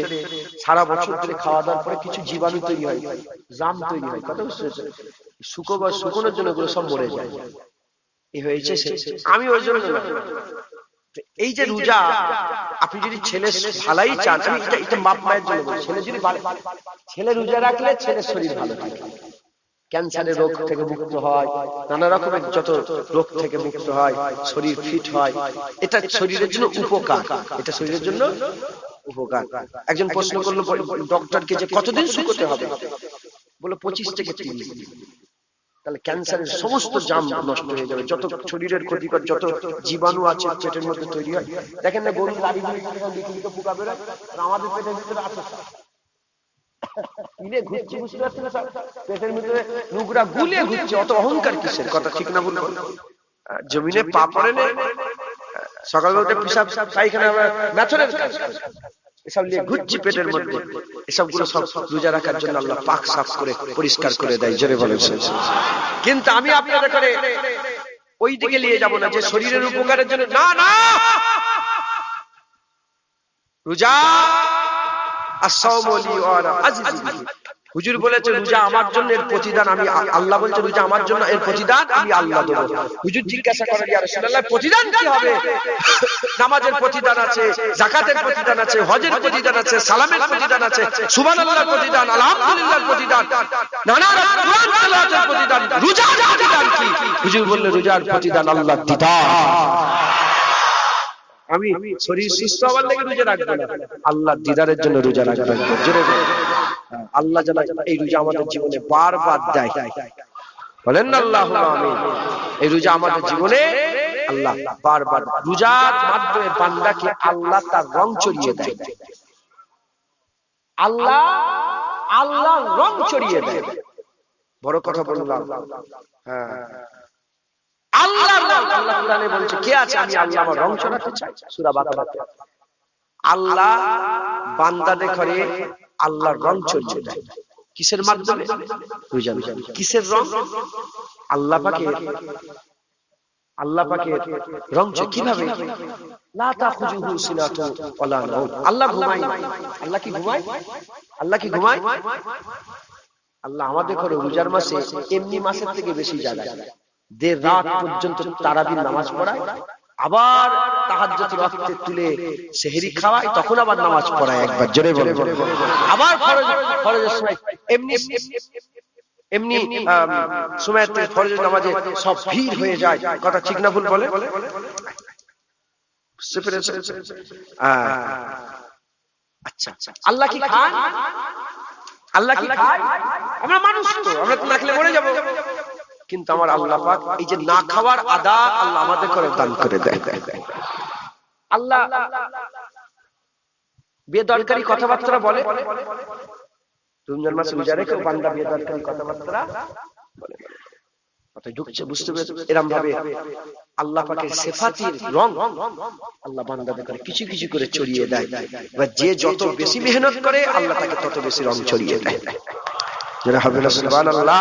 সারা বছর ধরে খাওয়া দাওয়ার পরে কিছু জীবাণু তৈরি হয়, জাম তৈরি হয়, কথা বুঝতে পেরেছেন? শুকোনোর জন্য এগুলো সব মরে যায়। এই হয়েছে আমি ওই জন্য এই যে রোজা, আপনি যদি ছেলে ভালাই চান, আমি এটা বাপ মায়ের জন্য বলি, ছেলে যদি ছেলে রোজা রাখলে ছেলের শরীর ভালো থাকে, ক্যান্সারের রোগ থেকে মুক্ত হয়, নানা রকমের যত রোগ থেকে মুক্ত হয়, শরীর ফিট হয়, এটা শরীরের জন্য উপকার, এটা শরীরের জন্য উপকার। একজন প্রশ্ন করলো ডক্টরকে যে কতদিন শুকোতে হবে, বলে 25 থেকে 30 দিন। তাহলে ক্যান্সারের সমস্ত জাম নষ্ট হয়ে যাবে, যত শরীরের ক্ষতিকর যত জীবাণু আছে পেটের মধ্যে তৈরি হয়। দেখেন না গরুর লাড়ি দিয়ে পোকা বেরোয়, আমাদের পেটের ভিতরে আছে পেটের ভিতরে নোংরা গুলিয়ে ঘুরছে, অত অহংকার কিসের? কথা ঠিক না বলবো? জমিনে পা পড়ে না, সকালবেলা উঠে পিসাব পায়খানা মেথরের কাজ এসব নিয়ে ঘুরছি পেটের মধ্যে, এসবগুলো সব রোজা রাখার জন্য আল্লাহ পাক সাফ করে পরিষ্কার করে দেয়, জোরে বলেন। কিন্তু আমি আপনাদের করে ওই দিকে নিয়ে যাব না যে শরীরের উপকারের জন্য, না না, রোজা হুজুর বলেছে রোজা আমার জন্য, এর প্রতিদান আমি আল্লাহ, বলছে রোজা আমার জন্য, এর প্রতিদান আমি আল্লাহ দেব। হুজুর জিজ্ঞাসা করেন ইয়া রাসূলুল্লাহ প্রতিদান কি হবে? নামাজের প্রতিদান আছে, যাকাতের প্রতিদান আছে, হজের প্রতিদান আছে, সালামের প্রতিদান আছে, সুবহানাল্লাহর প্রতিদান, আলহামদুলিল্লাহর প্রতিদান, নানা রকম কোরআন তেলাওয়াতের প্রতিদান, রোজার প্রতিদান কি? হুজুর বললেন রোজার প্রতিদান আল্লাহর দিদার। আমি শরীর সুস্থ হওয়ার লেগে রোজা রাখবো না, আল্লাহর দিদারের জন্য রোজা রাখবো। আল্লাহ যেন এই রোজা আমাদের জীবনে বারবার দেয়, বলেন না আল্লাহুম্মা আমিন। এই রোজা আমাদের জীবনে আল্লাহ বারবার, রোজার মাধ্যমে বান্দাকে আল্লাহ তার রং চড়িয়ে দেয়, আল্লাহ রং চড়িয়ে দেয়। বড় কথা বললাম, হ্যাঁ আল্লাহ কোরআনে বলছে কে আছে আমি আল্লাহ আমার রং চড়াতে চাই, সূরা বাকারাতে। আল্লাহ বান্দাদের করে আল্লাহর রং চড়িয়ে দেয়, কিসের মাধ্যমে? রোজা। কিসের রং? আল্লাহ পাকের রং কিভাবে? লা তাখুযুহু সিনাতু ওয়ালা নাওম। আল্লাহ ঘুমায় না। আল্লাহ কি ঘুমায়? আল্লাহ আমাদের করে রোজার মাসে এমনি মাসের থেকে বেশি জাগায়, দেড় রাত পর্যন্ত তারাবির নামাজ পড়ায়, আবার তাহাজ্জুদ ওয়াক্তে তুলে সেহরি খাওয়ায়, তখন আবার নামাজ পড়ায় একবার, জোরে বলে। আবার ফরজের সময় এমনি সময়তে ফরজের নামাজে সব ভিড় হয়ে যায়, কথা ঠিক না ভুল বলে? বুঝতে পেরেছেন? আচ্ছা, আল্লাহ কি খায়? আমরা মানুষ তো, আমরা তো না খেলে মরে যাব, কিন্তু আমার আল্লাহ পাক এই যে না খাওয়ার আদা আল্লাহ আমাদের করে দান করে দেয়। আল্লাহ বেদরকারি কথাবার্তা বলে, রমজান মাসে রোজা রেখে বান্দা বেদরকারি কথাবার্তা বলে, কথা ঢুকছে, বুঝতে পেরেছেন? এরকম ভাবে আল্লাহ পাকের সিফাতের রং আল্লাহ বান্দাদের করে কিছু কিছু করে ছড়িয়ে দেয়, এবার যে যত বেশি মেহনত করে আল্লাহ তাকে তত বেশি রং ছড়িয়ে দেয়। যারা হবে না সুবহানাল্লাহ।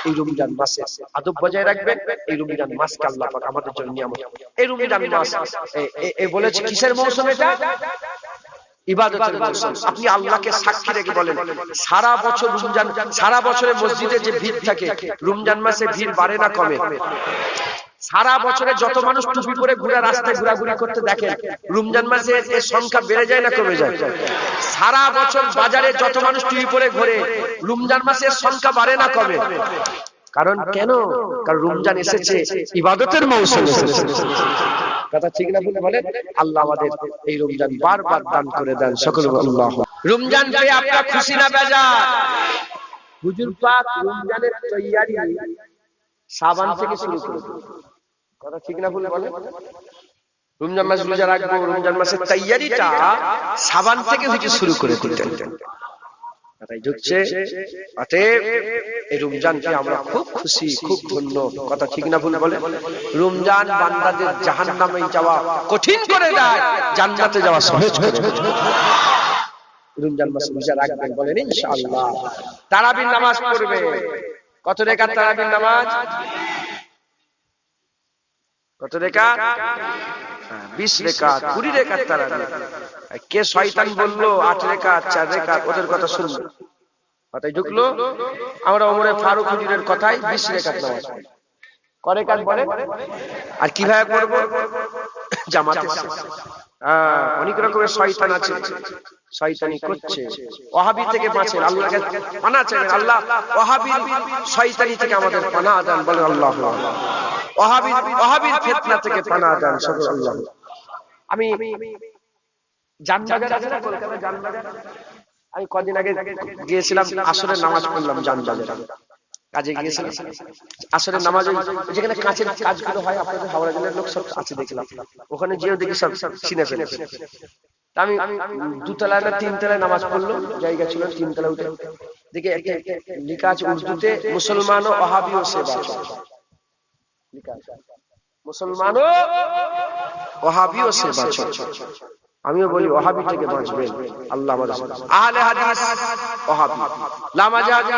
এই রমজান মাসে আদব বজায় রাখবেন, এই রমজান মাসকে আল্লাহ পাক আমাদের জন্য নিয়ামত। এই রমজান মাস বলেছে কিসের মৌসুম? এটা ইবাদতের মৌসুম। আপনি আল্লাহকে সাক্ষী রেখে বলেন, সারা বছর রমজান, সারা বছরে মসজিদে যে ভিড় থাকে, রমজান মাসে ভিড় বাড়ে না কমে? সারা বছরে যত মানুষ টুপি পরে ঘুরে রাস্তায় ঘোরাঘুরি করতে দেখেন, রমজান মাসে এর সংখ্যা বেড়ে যায় না কমে যায়? সারা বছর বাজারে যত মানুষ টুপি পরে ঘোরে, রমজান মাসের সংখ্যা বাড়ে না কমে? কারণ কেন? কারণ রমজান এসেছে ইবাদতের মৌসুম এসেছে, কথা ঠিক না ভুল বলেন? আল্লাহ আমাদের এই রমজান বারবার দান করে দেন, সকলে আল্লাহ। রমজান পেয়ে আপনারা খুশি না বেজার? হুজুর পাক রমজানের তৈয়ারি শাবান থেকে শুরু করে, কথা ঠিক না ভুল বলেন? রমজান মাস রোজা রাখবো, রমজান মাসের তৈয়ারিটা শাবান থেকে হুজুর শুরু করে দিতেন। কথাই ঢুকছে? অতএব এই রমজানকে আমরা খুব খুশি, খুব ধন্য, কথা ঠিক না ভুল বলে? রমজান বান্দাদের জাহান্নামে যাওয়া কঠিন করে দেয়, জান্নাতে যাওয়া সহজ করে দেয়। রমজান মাসে রোজা রাখবেন, বলেন ইনশাআল্লাহ। তারাবির নামাজ পড়বে, কত রাকাত তারাবির নামাজ? কত রাকাত? 20 রেকাত 20 রেকাত তারাবি। কে শয়তান বললো 8 রেকাত 4 রেকাত, ওদের কথা শুনবো, কথাই ঢুকলো। আমরা ওমরে ফারুক হুজুরের কথাই 20 রেকাত নামাজ পড়ি। করে কাজ বলে। আর কিভাবে পড়বো? জামাতের সাথে। অনেক রকমের শয়তান আছে, শয়তানি করছে। ওয়াহাবি থেকে বাঁচেন, আল্লাহকে পানাহ চাইবেন। আল্লাহ ওয়াহাবির শয়তানি থেকে আমাদের পানাহ দেন, বলেন আল্লাহুম্মা। ওয়াহাবির ফিতনা থেকে পানাহ দেন, সকল আল্লাহ। আমি জানবাজার আছে না কলকাতা, জানবাজার, আমি কদিন আগে গিয়েছিলাম, আসরের নামাজ পড়লাম জানবাজারে, কাজে গিয়েছিলাম। আসরের নামাজ যেখানে কাঁচের কাজগুলো হয়, আপনাদের হাওড়া জেলার লোক সব আছে দেখলাম, ওখানে যেও দেখি সব চিনে ফেলেছে। আমি 2 তলায় না 3 তলায় নামাজ পড়লো, জায়গা ছিল 3 তলায় উঠে দেখি একটা লেখা আছে উর্দুতে, মুসলমানও ওয়াহাবিও সে বাঁচো, লেখা আছে মুসলমানও ওয়াহাবিও সে বাঁচো। আমিও বলি ওয়াহাবি থেকে বাঁচবেন, আল্লাহ আমাদের আহলে হাদিস ওয়াহাবি, লামাজাবি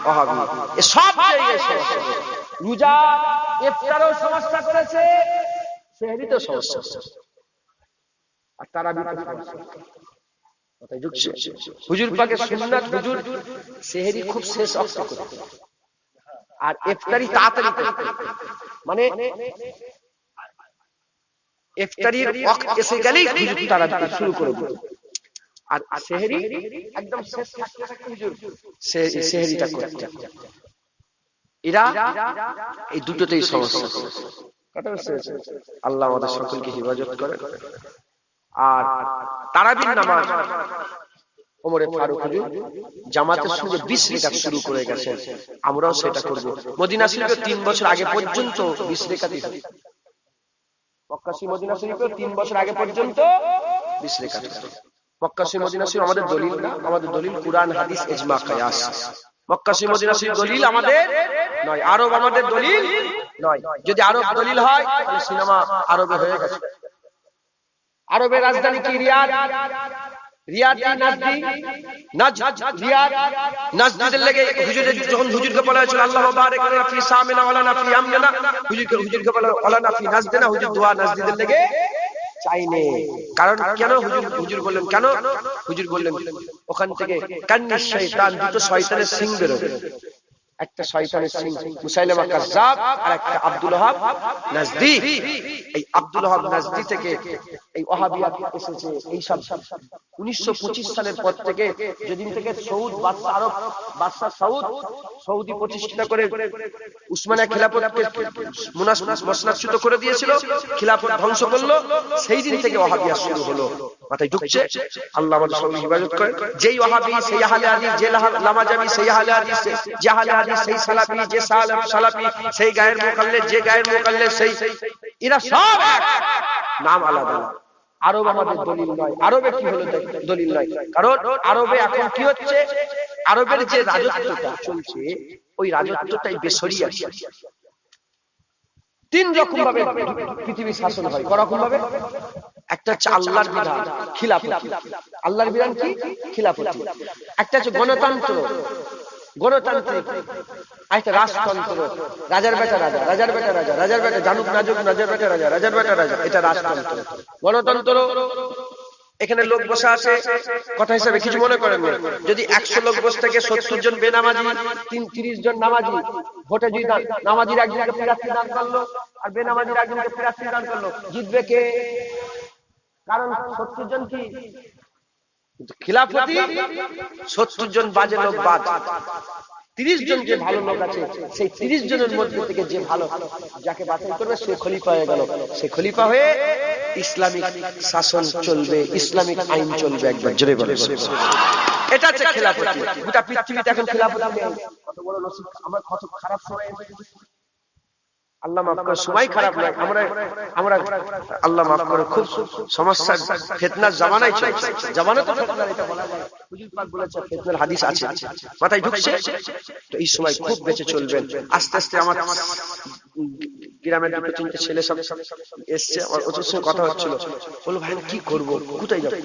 ওয়াহাবি, এই সব জায়গায় সমস্যা। রোজা ইফতারও সমস্যা করেছে, সেহরিতেও সমস্যা, আর তারাবিতে সমস্যা। কথাই ঢুকছে। হুজুর পাকের সুন্নাত, হুজুর সেহরি খুব শেষ ওয়াক্ত করতেন, আর ইফতারি তাড়াতাড়ি করতেন। মানে ইফতারির ওয়াক্ত এসে গেলেই হুজুর তারাবি শুরু করে দিতেন, আর সেহরি একদম শেষ থাকতে থাকতে হুজুর সেহরিটা করতেন। এরা এই দুটোতেই সমস্যা। কথা বুঝতে পেরেছেন? আল্লাহ আমাদের সকলকে হেফাজত করেন। আর তারাবির নামাজ ওমরে ফারুক হুজুর জামাতের সঙ্গে 20 রেকাত শুরু করে গেছেন, আমরাও সেটা করব। মদিনা শরীফে 3 বছর আগে পর্যন্ত 20 রেকাতই হতো। মক্কা শরীফ মদিনা শরীফে 3 বছর আগে পর্যন্ত 20 রেকাত। মক্কা শরীফ মদিনা শরীফ আমাদের দলিল না, আমাদের দলিল কুরআন হাদিস ইজমা কিয়াস। মক্কা শরীফ মদিনা শরীফ দলিল আমাদের নয়, আরব আমাদের দলিল নয়। যদি আরব দলিল হয় তাহলে সিনেমা আরবে হয়ে গেছে। আরবের রাজধানী কি? রিয়াদ। রিয়াদ নাজদি, রিয়াদ নাজদিদের লেগে হুজুরের যখন হুজুরকে বলা হয়েছিল আল্লাহু বারিক লানা ফি সামিনা ওয়া লানা ফি আমনা, হুজুরকে বলা ওয়া লানা ফি নাজদিনা, হুজুর দোয়া নাজদিদের লেগে চাইনে। কারণ কেন? হুজুর বললেন কেন? হুজুর বললেন ওখান থেকে কান্নিস শয়তান, দুটো শয়তানের সিং বেরোবে। একটা শয়তানের সিং মুসাইলামা কাজ্জাব, আর একটা আব্দুল ওয়াহাব নাজদি। এই আব্দুল ওয়াহাব নাজদি থেকে এই ওয়াহাবিয়াত এসেছে। এই সব 1925 সালের পর থেকে, যেদিন থেকে সৌদ বাদশা, আরব বাদশা সৌদি প্রতিষ্ঠা করে উসমানিয়া খিলাফতকে মসনদচ্যুত করে দিয়েছিল, খিলাফত ধ্বংস করলো, সেই দিন থেকে ওয়াহাবিয়াত শুরু হলো। মাথায় ঢুকছে? আল্লাহ আমাদের সবাইকে হেফাজত করেন। যেই ওয়াহাবি সেই আহলে হাদিস, যে লামাজাবি সেই আহলে হাদিস, যে আহলে হাদিস সেই সালাফি, যে সালাফি সেই গায়ের মুকাল্লিদ, যে গায়ের মুকাল্লিদ সেই, এরা সব এক, নাম আলাদা। আরব আমাদের দলিল নয়। আরবে কি হলো দলিল নয়? কারণ আরবে এখন কি হচ্ছে, আরবের যে রাজত্বটা চলছে, ওই রাজত্বটাই বেশরিয়া। 3 রকম ভাবে পৃথিবী শাসন হয়। করকম ভাবে? একটা হচ্ছে আল্লাহর বিধান, খিলাফত। আল্লাহর বিধান কি? খিলাফত। একটা হচ্ছে গণতন্ত্র, গণতান্ত্রিক। একটা রাজতন্ত্র, রাজার বেটা রাজা, রাজার বেটা রাজা, রাজার বেটা জানুক না জানুক, রাজার বেটা রাজা, রাজার বেটা রাজা, এটা রাজতন্ত্র। গণতন্ত্র, এখানে লোক বসে আছে, কথা হিসাবে কিছু মনে করেন না। যদি 100 লোক বসে থেকে 70 জন বেনামাজি, 30 জন নামাজি, ভোটে যদি নামাজির একজনকে প্রার্থী দান করলো আর বেনামাজির একজনকে প্রার্থী দান করলো, জিতবে কে? কারণ 70 জন কি খিলাফতি, 70 জন বাজে লোক বাদ, 30 জন যে ভালো লোক আছে, সেই 30 জনের মধ্যে থেকে যে ভালো, যাকে বাছাই করবে সে খলিফা হয়ে গেল। সে খলিফা হয়ে ইসলামিক শাসন চলবে, ইসলামিক আইন চলবে। একবার জোরে বলে এটা হচ্ছে খিলাফত। গোটা পৃথিবীতে এখন খিলাফত নেই। কত বড় নসিব, আমরা কত খারাপ সময়, আল্লাহ মাফ করে, সময় খারাপ নয়, আমরা আল্লাহ মাফ করে খুব সমস্যা, ফিতনার জামানায় চলছে। জামানা তো ফিতনার, এটা বলা যায়। হুজুর পাক বলেছে ফিতনার হাদিস আছে, মাথায় ঢুকছে। তো এই সময় খুব বেঁচে চলবেন। আস্তে আস্তে আমার গ্রামের 2-3টে ছেলে সব এসছে, আমার ওদের সঙ্গে কথা হচ্ছিল। বললো ভাই কি করবো, কোথায় যাবো?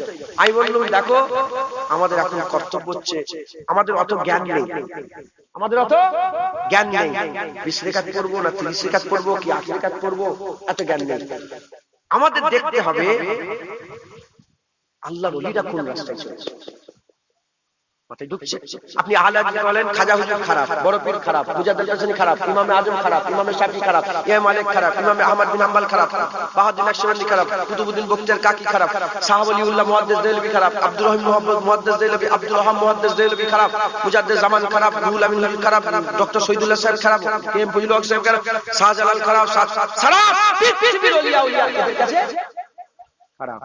আমি বললাম দেখো, আমাদের এখন কর্তব্য হচ্ছে, আমাদের অত জ্ঞান নেই, আমাদের অত জ্ঞান নেই। 20 রেকাত পড়বো না 30 রেকাত পড়বো কি 8 রেকাত পড়বো, এত জ্ঞান নেই। আমাদের দেখতে হবে আল্লাহর ওলিরা কোন রাস্তায় চলেছে। মাথায় ঢুকছে? আপনি আহলে হাদিস বলেন, খাজা হুজুর খারাপ, বড় পীর খারাপ, মুজাদ্দিদ হাসানী খারাপ, ইমাম আজম খারাপ, ইমাম শাফি খারাপ, ইমাম মালিক খারাপ, ইমাম আহমদ বিন হাম্বল খারাপ, বাহাউদ্দিন নকশবন্দি খারাপ, কুতুবউদ্দিন বখতিয়ার কাকি খারাপ, শাহ ওলিউল্লাহ মুহাদ্দিস দেহলভী খারাপ, আব্দুর রহিম মুহাম্মদ মুহাদ্দিস দেহলভী, আব্দুর রহমান মুহাদ্দিস দেহলভী খারাপ, মুজাদ্দিদ জামান খারাপ, রুহুল আমিন হাবিব খারাপ, ডক্টর শহীদুল্লাহ সাহেব খারাপ, কেএম ফজলুল হক সাহেব খারাপ, শাহজালাল খারাপ, সারা পৃথিবীর ওলিয়া উলিয়া এদের কাছে খারাপ।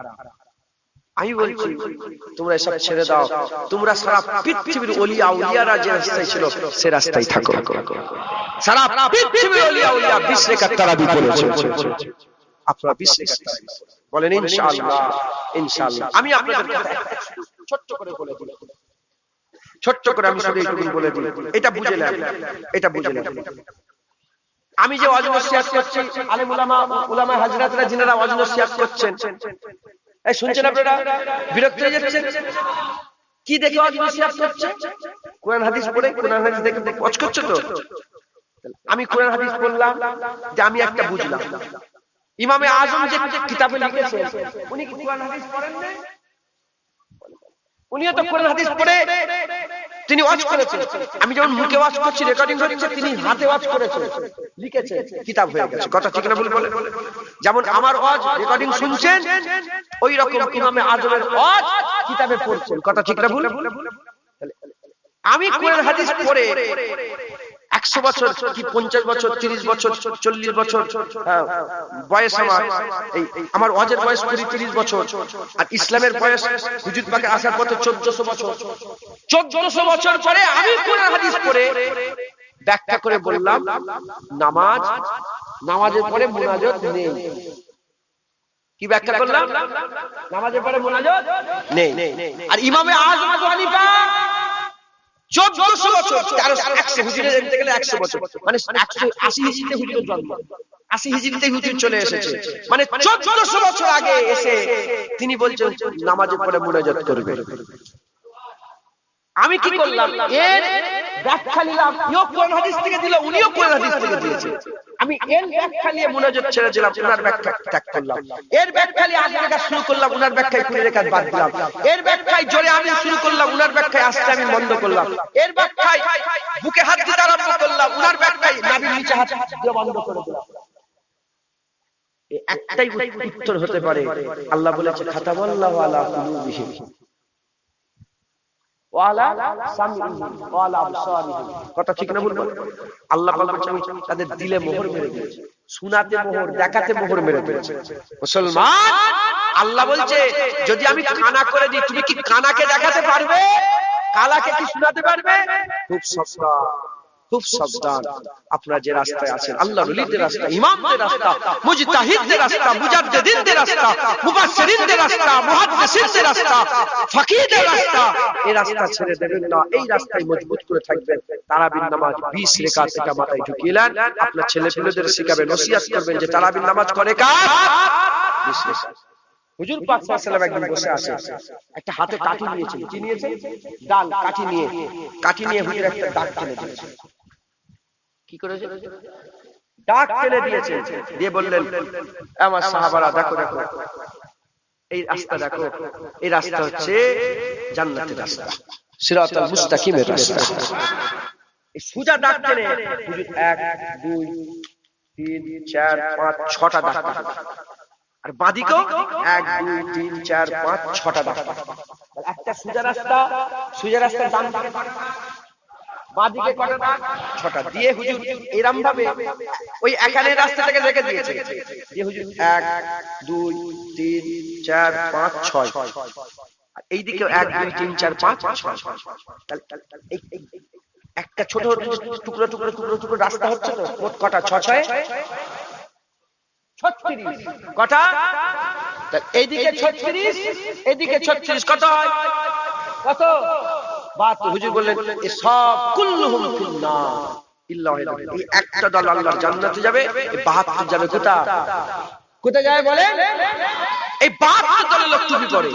আমি বলছি তোমরা এসব ছেড়ে দাও, তোমরা সারা পৃথিবীর ওলিয়া উলিয়ারা যে রাস্তায় ছিল সে রাস্তায় থাকো। সারা পৃথিবীর ওলিয়া উলিয়া 20 রাকাত তারাবি করেছে, আপনারা 20 রাকাত তারাবি বলেন ইনশাআল্লাহ। ইনশাআল্লাহ আমি আপনাদের ছোট্ট করে বলে দিই, ছোট্ট করে আমি শুধু এইটুকু বলে দিই, এটা বুঝে নেন, এটা বুঝে নেন। আমি যে ওয়াজ নসিহত করছি, আলেম উলামা উলামা হাজরাতরা যিনারা ওয়াজ নসিহত করছেন, এই শুনছেন আপনারা? বিরক্ত হয়ে যাচ্ছেন? কি দেখে ওয়াজ নসিহত করছে? কোরআন হাদিস পড়ে, কোরআন হাদিস দেখে ওয়াজ করছে তো। আমি কোরআন হাদিস বললাম যে আমি একটা বুঝলাম, ইমামে আজম যে কিতাবে লিখেছেন উনি কি কোরআন হাদিস পড়েন না? উনিও তো কোরআন হাদিস পড়ে তিনি ওয়াজ করেছেন। আমি যেমন মুখে ওয়াজ করছি, রেকর্ডিং হচ্ছে, তিনি হাতে ওয়াজ করেছেন, লিখেছেন, কিতাব হয়ে গেছে। কথা ঠিক না ভুল বলেন? যেমন আমার ওয়াজ রেকর্ডিং শুনছেন, ওই রকম ইমামে আজমের ওয়াজ কিতাবে পড়ছেন। কথা ঠিক না ভুল? আমি কোরআন হাদিস পড়ে 100 বছর কি 50 বছর 30 বছর 40 বছর বয়স আমার ওয়াজের বয়স 30 বছর, আর ইসলামের বয়স হুজুর পাকে আসার পথে 1400 বছর। 1400 বছর পরে আমি কোরআন হাদিস পড়ে ব্যাখ্যা করে বললাম নামাজের পরে মুনাজাত নেই। কি ব্যাখ্যা করলাম? নামাজের পরে মুনাজাত নেই। আর ইমামে আজম আবু হানিফা 1400 বছর, 100 হিজরিতে যেতে গেলে 100 বছর, মানে 180 হিজরিতে হুজুরের জন্ম, 80 হিজরিতে হুজুর চলে এসেছে, মানে 1400 বছর আগে এসে তিনি বলছেন নামাজের পরে মুনাজাত করবে। আমি কি করলাম? এর ব্যাখ্যা নিলাম, ইও কোরআন হাদিস থেকে দিল, উনিও কোরআন হাদিস থেকে দিয়েছে। আমি এর ব্যাখ্যা নিয়ে মুনাজাত ছেড়ে দিলাম, ওনার ব্যাখ্যা ত্যাগ করলাম। এর ব্যাখ্যা নিয়ে আগে রেখা শুরু করলাম, ওনার ব্যাখ্যায় কুড়ি রেখা বাদ দিলাম। এর ব্যাখ্যায় জোরে আমি শুরু করলাম, ওনার ব্যাখ্যায় আস্তে আমি বন্ধ করলাম। এর ব্যাখ্যায় বুকে হাত দিতে আরম্ভ করলাম, ওনার ব্যাখ্যায় নাভির নিচে হাত দিয়ে বন্ধ করে দিলাম। একটাই উত্তর হতে পারে, আল্লাহ বলেছে খাতাবাল্লাহু আলা কুলুবিহিম ওয়া আলা সামিইহিম ওয়া আলা আবসারিহিম। কথা ঠিক না ভুল? আল্লাহ পাক বলেছেন তাদের দিলে মোহর মেরে দিয়েছে, শোনাতে মোহর, দেখাতে মোহর মেরে দিয়েছে। মুসলমান, আল্লাহ বলছে যদি আমি কানা করে দিই, তুমি কি কানাকে দেখাতে পারবে? কালাকে কি শোনাতে পারবে? খুব সাবধান, খুব সাবধান। আপনারা যে রাস্তায় আছেন, আল্লাহর ওলিদের রাস্তা, ইমামদের রাস্তা, মুজতাহিদদের রাস্তা, মুজাদ্দিদিনদের রাস্তা, মুফাসসিরিনদের রাস্তা, মুহাদ্দিসিনদের রাস্তা, ফাকিহদের রাস্তা, এই রাস্তা ছেড়ে দেবেন না। এই রাস্তায় মজবুত করে থাকবেন। তারাবির নামাজ 20 রাকাত, এটা মাথায় ঢুকিয়ে নেন। আপনার ছেলেপেলেদের শিখাবেন, নসিহত করবেন যে তারাবির নামাজ করে কার? 20 রাকাত। হুজুর পাক সাল্লাল্লাহু আলাইহি ওয়াসাল্লাম একদিন বসে আছে, একটা হাতে কাঠি নিয়েছেন। কি নিয়েছেন? ডাল। কাঠি নিয়ে হুজুর একটা ডাক টেনে দিয়েছেন। কি করেছে? ডাক টেনে দিয়েছে, দিয়ে বললেন আমার সাহাবারা দেখো দেখো, এই রাস্তা দেখো, এই রাস্তা হচ্ছে জান্নাতের রাস্তা, সিরাতাল মুস্তাকিমের রাস্তা। এই সুজা ডাক টেনে হুজুর 1 2 3 4 5 6টা ডাক, আর বাঁদিকেও 1 2 3 4 5 6টা ডাক। একটা সুজা রাস্তা ডান বাঁদিকে কটা ডাক? 6টা। দিয়ে হুজুর এরকম ভাবে ওই এখানের রাস্তাটাকে রেখে দিয়েছে, দিয়ে হুজুর 1 2 3 4 5 6, আর এইদিকে 1 2 3 4 5 6। একটা ছোট টুকরো টুকরো টুকরো টুকরো রাস্তা হচ্ছে তো, মোট কটা? 6 6 36 কটা? এইদিকে 36, এদিকে 36, কত হয়? কত? হুজুর বললেন সব কুল্লুহুম ফিন্নার ইল্লা ওয়াহিদা। এই একটা দল আল্লাহর জান্নাতে যাবে, 72 যাবে কোথায় যাবে বলেন? এই 72 দলের লোক টুপি পরে,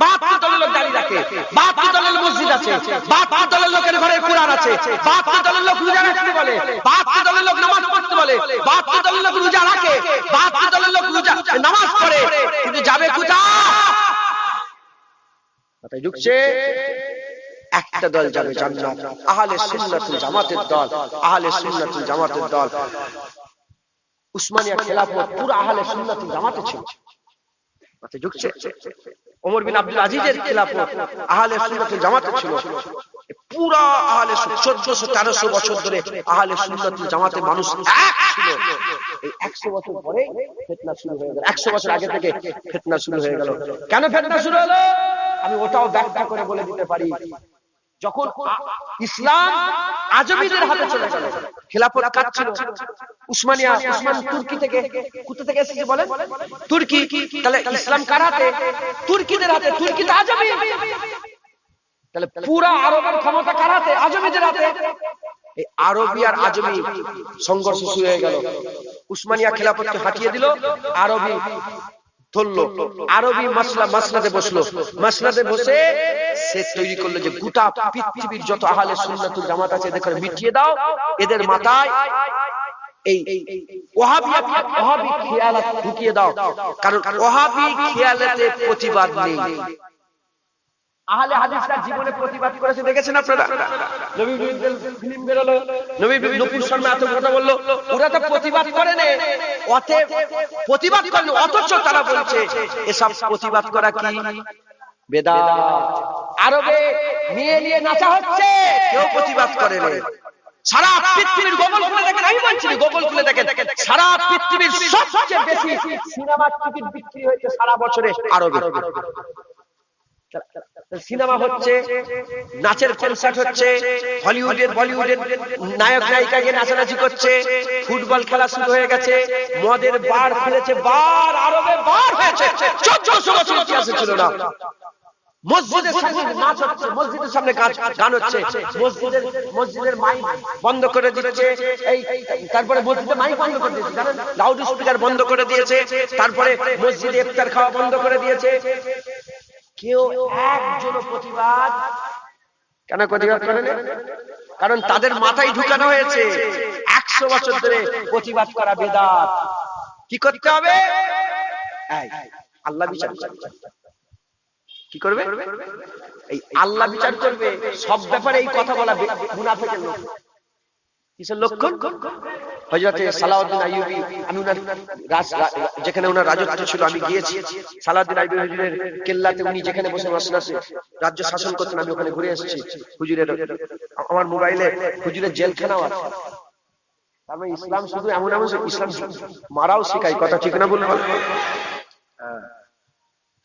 72 দলের লোক দাড়ি রাখে, 72 দলের মসজিদ আছে, 72 দলের লোকের ঘরে কুরআন আছে, 72 দলের লোক রোজা রাখতে বলে, 72 দলের লোক নামাজ পড়তে বলে, 72 দলের লোক রোজা রাখে, 72 দলের লোক রোজা নামাজ পড়ে, ঢুকছে, একটা দল যাবে জান্নাত, আহলে সুন্নাতুল জামাতের দল, আহলে সুন্নাতুল জামাতের দল। উসমানিয়া খেলাফত পুরো আহলে সুন্নাতুল জামাতে ছিল, মাথায় ঢুকছে। ওমর বিন আব্দুল আজিজের খেলাফত আহলে সুন্নাতুল জামাতে ছিল, পুরা আহলে 1400-1300 বছর ধরে আহলে সুন্নাতুল জামাতে মানুষ এক ছিল। এই 100 বছর পরে ফিতনা শুরু হয়ে গেল, 100 বছর আগে থেকে ফিতনা শুরু হয়ে গেল। কেন ফিতনা শুরু হলো আমি ওটাও ব্যাখ্যা করে বলে দিতে পারি। যখন ইসলাম আজমিদের হাতে চলে গেল, খেলাফত কার ছিল? উসমানিয়া। উসমান তুর্কি থেকে, কোথা থেকে এসেছে বলেন? তুর্কি। তাহলে ইসলাম কার হাতে? তুর্কিদের হাতে। তুর্কি তো আজমি, তাহলে পুরা আরবের ক্ষমতা কার হাতে? আজমিদের হাতে। এই আরবি আর আজমি সংঘর্ষ শুরু হয়ে গেল। উসমানিয়া খেলাফতকে হাঁটিয়ে দিল, আরবি ধরলো, আরবি মাসলাতে বসলো। মাসলাতে বসে সে তৈরি করলো যে গোটা পৃথিবীর যত আহলে সুন্নাতুল জামাত আছে এদের মিটিয়ে দাও, এদের মাথায় এই ওয়াহাবি খেয়ালাত ঢুকিয়ে দাও, কারণ ওয়াহাবি খেয়ালাতে প্রতিবাদ নেই। আহলে হাদিসরা জীবনে প্রতিবাদ করেছে, দেখেছেন আপনারা? নবী বিরুদ্ধে ফিল্ম বেরোলো, নবী নূপুর শর্মা এত কথা বললো, ওরা তো প্রতিবাদ করে না, প্রতিবাদ করেন, অথচ তারা বলছে এসব প্রতিবাদ করা কি বেদাত। আরবে নিয়ে নিয়ে নাচা হচ্ছে, কেউ প্রতিবাদ করে না। সারা পৃথিবীর গুগল খুলে দেখেন, আমি বলছি গুগল খুলে দেখেন, সারা পৃথিবীর সবচেয়ে বেশি সিনেমার টিকিট বিক্রি হয়েছে সারা বছরে আরবে। সিনেমা হচ্ছে, নাচের কনসার্ট হচ্ছে, হলিউডের বলিউডের নায়ক নায়িকা গিয়ে নাচানাচি করছে, ফুটবল খেলা শুরু হয়ে গেছে, মদের বার খুলেছে, বার আরবে বার হয়েছে, 1400 বছর ইতিহাসে ছিল না। মসজিদের সামনে নাচ হচ্ছে, মসজিদের সামনে গান হচ্ছে, মসজিদের মাইক বন্ধ করে দিচ্ছে, এই তারপরে মসজিদে মাইক বন্ধ করে দিয়েছে, জানেন, লাউড স্পিকার বন্ধ করে দিয়েছে, তারপরে মসজিদে ইফতার খাওয়া বন্ধ করে দিয়েছে। কেউ একজন প্রতিবাদ কেন প্রতিবাদ করে না? কারণ তাদের মাথায় ঢুকানো হয়েছে 100 বছর ধরে প্রতিবাদ করা বিদআত। কি করতে হবে? আল্লাহ বিচার করবে। কি করবে? এই আল্লাহ বিচার করবে। সব ব্যাপারে এই কথা বলা মুনাফিকের লক্ষণ। কিসের লক্ষণ? হযরত সালাউদ্দিন আইয়ুবী, আমি ওনার যেখানে ওনার রাজত্ব ছিল আমি গিয়েছি। সালাউদ্দিন আইয়ুবী হুজুরের কেল্লাতে উনি যেখানে বসে মসনাদে রাজ্য শাসন করতেন, আমি ওখানে ঘুরে এসেছি। হুজুরের আমার মোবাইলে হুজুরের জেলখানাও আছে। তারপরে ইসলাম শুধু এমন ইসলাম মারাও শেখায়, কথা ঠিক না বললে? হ্যাঁ।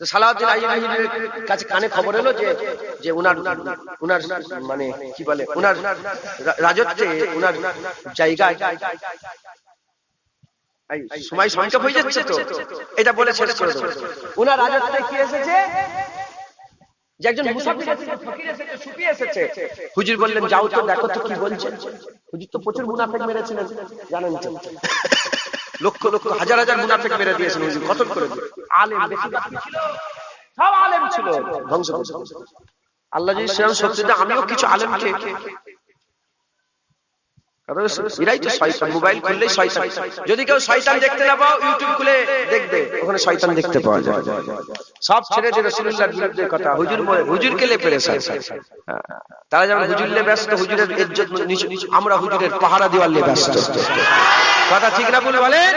তো সালাউদ্দিন আইয়ুবীর কাছে কানে খবর এলো যে উনার মানে কি বলে, উনার রাজত্বে, উনার জায়গায় সময় সংক্ষেপ হয়ে যাচ্ছে, তো এটা বলে শেষ করে দেবো। উনার রাজত্বে কি এসেছে যে একজন মুসাফির এসেছে, ফকির এসেছে, সুফি এসেছে। হুজুর বললেন যাও তো দেখো তো কি বলছেন। হুজুর তো প্রচুর মুনাফিক মেরেছিলেন, জানেন তো, লক্ষ লক্ষ হাজার হাজার মুনাফিক মেরে দিয়েছেন হুজুর, কতল করে দিয়ে। আলেম বেশি ছিল, সব আলেম ছিল, ধ্বংস করে। আল্লাহ যদি সেরকম সত্যি দেয়, আমিও কিছু আলেমকে, এরাই তো শয়তান। মোবাইল খুললেই শয়তান। যদি কেউ শয়তান দেখতে না পাও, ইউটিউব খুলে দেখবে, ওখানে শয়তান দেখতে পাওয়া যায়। সব ছেড়ে দিয়ে রাসূলুল্লাহর বিরুদ্ধে কথা, হুজুরকে লে পেরেছে। তারা যেমন হুজুর লে ব্যস্ত, হুজুরের ইজ্জত নিচু, আমরা হুজুরের পাহারা দেওয়ার লে ব্যস্ত। কথা ঠিক না বলে বলেন?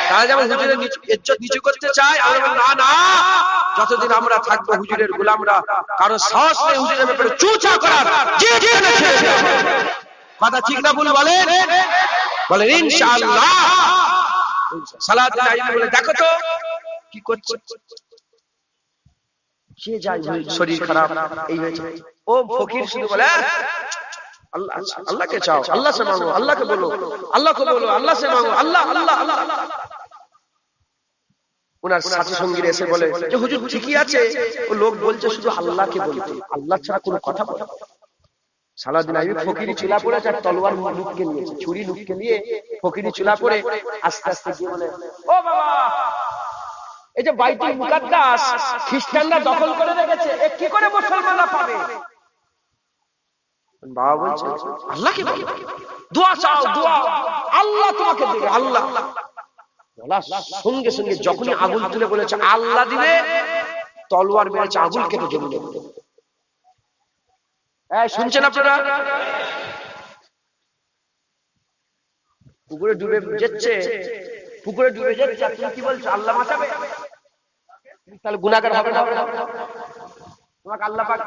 তারা যেমন হুজুরের ইজ্জত নিচু করতে চায়, আমরা না না, যতদিন আমরা থাকবো হুজুরের গোলামরা, কারণ সাহস নেই হুজুরের ব্যাপারে চুচা করার। কথা ঠিক না বলে বলেন? বলেন ইনশাআল্লাহ। সালাউদ্দিন আইয়ুবী বলে দেখো তো কি করছে। সে যায়, শরীর খারাপ, এই হয়েছে। ও ফকির শুধু বলে আল্লাহ, আল্লাহকে চাও, আল্লাহ से मांगो, আল্লাহকে বলো, আল্লাহকে বলো, আল্লাহ से मांगो, আল্লাহ আল্লাহ আল্লাহ। ওনার সাথী সঙ্গীরা এসে বলে যে হুজুর ঠিকই আছে, ও লোক বলছে শুধু আল্লাহকে বলতে, আল্লাহ ছাড়া কোনো কথা বলে। সালাউদ্দিন আইয়ুবী ফকিরি চুলা পরে আর তলোয়ার লুটকে নিয়েছে, ছুরি লুটকে নিয়ে ফকিরি চুলা পরে আস্তে আস্তে গিয়ে বলে, ও বাবা, এই যে বাইতুল মুকাদ্দাস খ্রিস্টানরা দখল করে রেখেছে, এ কি করে মুসলমানরা পাবে? বাবা বলছে আল্লাহকে বলো, দোয়া চাও, দোয়া, আল্লাহ তোমাকে দেবে, আল্লাহ। বলার সঙ্গে সঙ্গে যখনই আগুন তুলে বলেছে আল্লাহ দিবে, তলোয়ার মেরেছে, আগুন কেটে জমি দেবে। শুনছেন আপনারা? পুকুরে ডুবে যাচ্ছে, পুকুরে ডুবে যাচ্ছে, তুমি কি বলছো আল্লাহ বাঁচাবে? তাহলে গুনাহগার হবে না? তোমাকে আল্লাহ পাক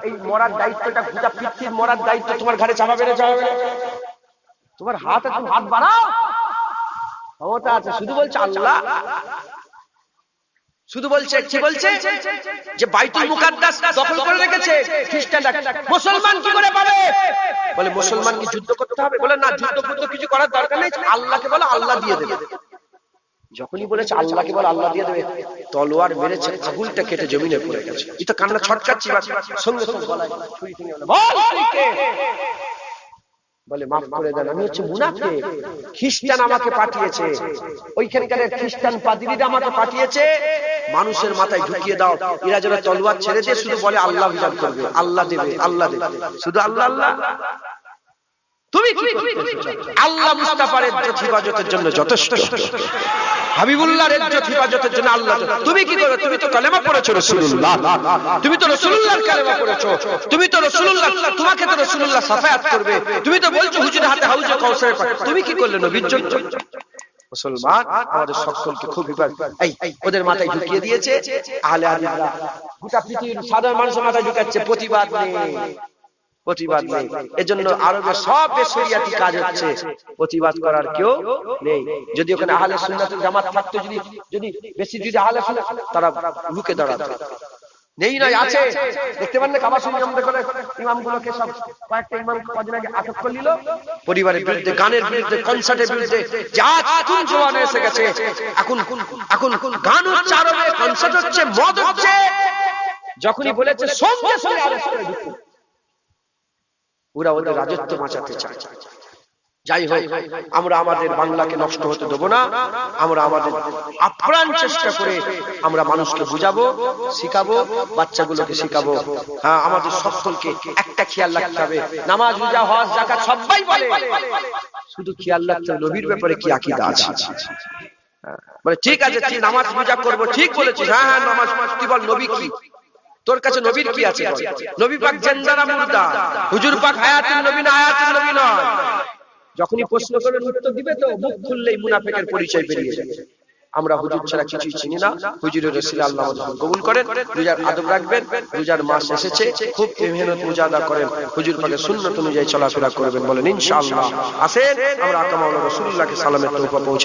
এই মরার দায়িত্বটা, গোটা পৃথিবীর মরার দায়িত্ব তোমার ঘাড়ে চাপাবে না? চাপাবে না? তোমার হাত আছে, হাত বাড়াও, ক্ষমতা আছে। শুধু বলছে আল্লাহ, শুধু বলছে কি বলছে যে বাইতুল মুকাদ্দাস দখল করে রেখেছে খ্রিস্টানরা, মুসলমান কি করে পাবে? বলে মুসলমান কি যুদ্ধ করতে হবে? বলে না, যুদ্ধ করতে কিছু করার দরকার নেই, আল্লাহকে বলে আল্লাহ দিয়ে দেবে। যখনই বলেছে আল্লাহকে বলে আল্লাহ দিয়ে দেবে, তলোয়ার মেরেছে, আগুনটা কেটে জমিনে পড়ে গেছে। এটা কান্না ছটকাচ্ছি, সঙ্গে সঙ্গে গলায় ছুরি কিনে বলে মাফ করে দেন, আমি হচ্ছে মুনাফিক, খ্রিস্টান আমাকে পাঠিয়েছে, ওইখানকার খ্রিস্টান পাদ্রীরা আমাকে পাঠিয়েছে, মানুষের মাথায় ঢুকিয়ে দাও, এরা যেন তলোয়ার ছেড়ে দিয়ে শুধু বলে আল্লাহ অভিযান করবে, আল্লাহ দেবে, আল্লাহ দেবে, শুধু আল্লাহ আল্লাহ। তুমি কি করতে? আল্লাহ মুস্তাফার ইজ্জত হিফাজতের জন্য যথেষ্ট, হাবিবুল্লাহর ইজ্জত হিফাজতের জন্য আল্লাহ। তুমি কি করো? তুমি তো কালেমা পড়েছো রাসূলুল্লাহ, তুমি তো রাসূলুল্লাহর কালেমা পড়েছো, তুমি তো রাসূলুল্লাহ, তোমাকে তো রাসূলুল্লাহ শাফায়াত করবে, তুমি তো বলছো হুজুরের হাতে হাউজে কাউসারের পানি, তুমি কি করলে নবীর জন্য? মুসলমান আমাদের সকলকে খুব এই ওদের মাথায় ঢুকিয়ে দিয়েছে আহলে হাদিসরা, গোটা পৃথিবীর সাধারণ মানুষের মাথায় ঢুকাচ্ছে, প্রতিবাদ নেই, প্রতিবাদ নেই। এজন্য আরবে সব শরিয়াতি কাজ হচ্ছে, প্রতিবাদ করার কেউ নেই। যদি ওখানে আহলে সুন্নাত ওয়াল জামাত থাকতো, যদি বেশি যদি আহলে সুন্নাত, তারা রুখে দাঁড়াতো। নেই নয়, আছে। দেখতে পান না কাবা শরীফ আমাদের করে ইমামগুলোকে সব কয়েকটা ইমাম কদিন আগে আটক করে নিল, পরিবারের বিরুদ্ধে, গানের বিরুদ্ধে, কনসার্টের বিরুদ্ধে। যা নতুন জওয়ান এসে গেছে, এখন গান হচ্ছে, আরবে কনসার্ট হচ্ছে, মদ হচ্ছে। যখনই বলেছে সঙ্গে সঙ্গে আরেস্ট করে দিচ্ছে, ওরা ওদের রাজত্ব বাঁচাতে চায়। যাই হোক, আমরা আমাদের বাংলাকে নষ্ট হতে দেব না, আমরা আমাদের আপ্রাণ চেষ্টা করে আমরা মানুষকে বুঝাবো, শিখাবো, বাচ্চাগুলোকে শিখাবো। হ্যাঁ, আমাদের সকলকে একটা খেয়াল রাখতে হবে, নামাজ, রোজা, হজ, যাকাত সবাই বলে, শুধু খেয়াল রাখতে হবে নবীর ব্যাপারে কি আকীদা আছে। মানে ঠিক আছে, তুই নামাজ রোজা করবো, ঠিক বলেছিস, হ্যাঁ হ্যাঁ নামাজ, তুই বল নবী কি, তোর কাছে নবীর কি আছে? নবী পাক জিন্দা না মুর্দা? হুজুর পাক হায়াতুন নবী না হায়াতুন নবী না? যখনই প্রশ্ন করবেন উত্তর দিবে তো, মুখ খুললেই মুনাফিকের পরিচয় বেরিয়ে যাবে। আমরা হুজুর ছাড়া কিছুই চিনি না, হুজুরের রাসূল আল্লাহ কবুল করেন। রোজার আদব রাখবেন, রোজার মাস এসেছে, খুব মেহনত মুজাহাদা করেন, হুজুর পাকের সুন্নাত অনুযায়ী চলাফেরা করবেন, বলেন ইনশাআল্লাহ। আসেন আমরা আকা মাওলানা রাসূলুল্লাহকে সালামের তৌফা পৌঁছে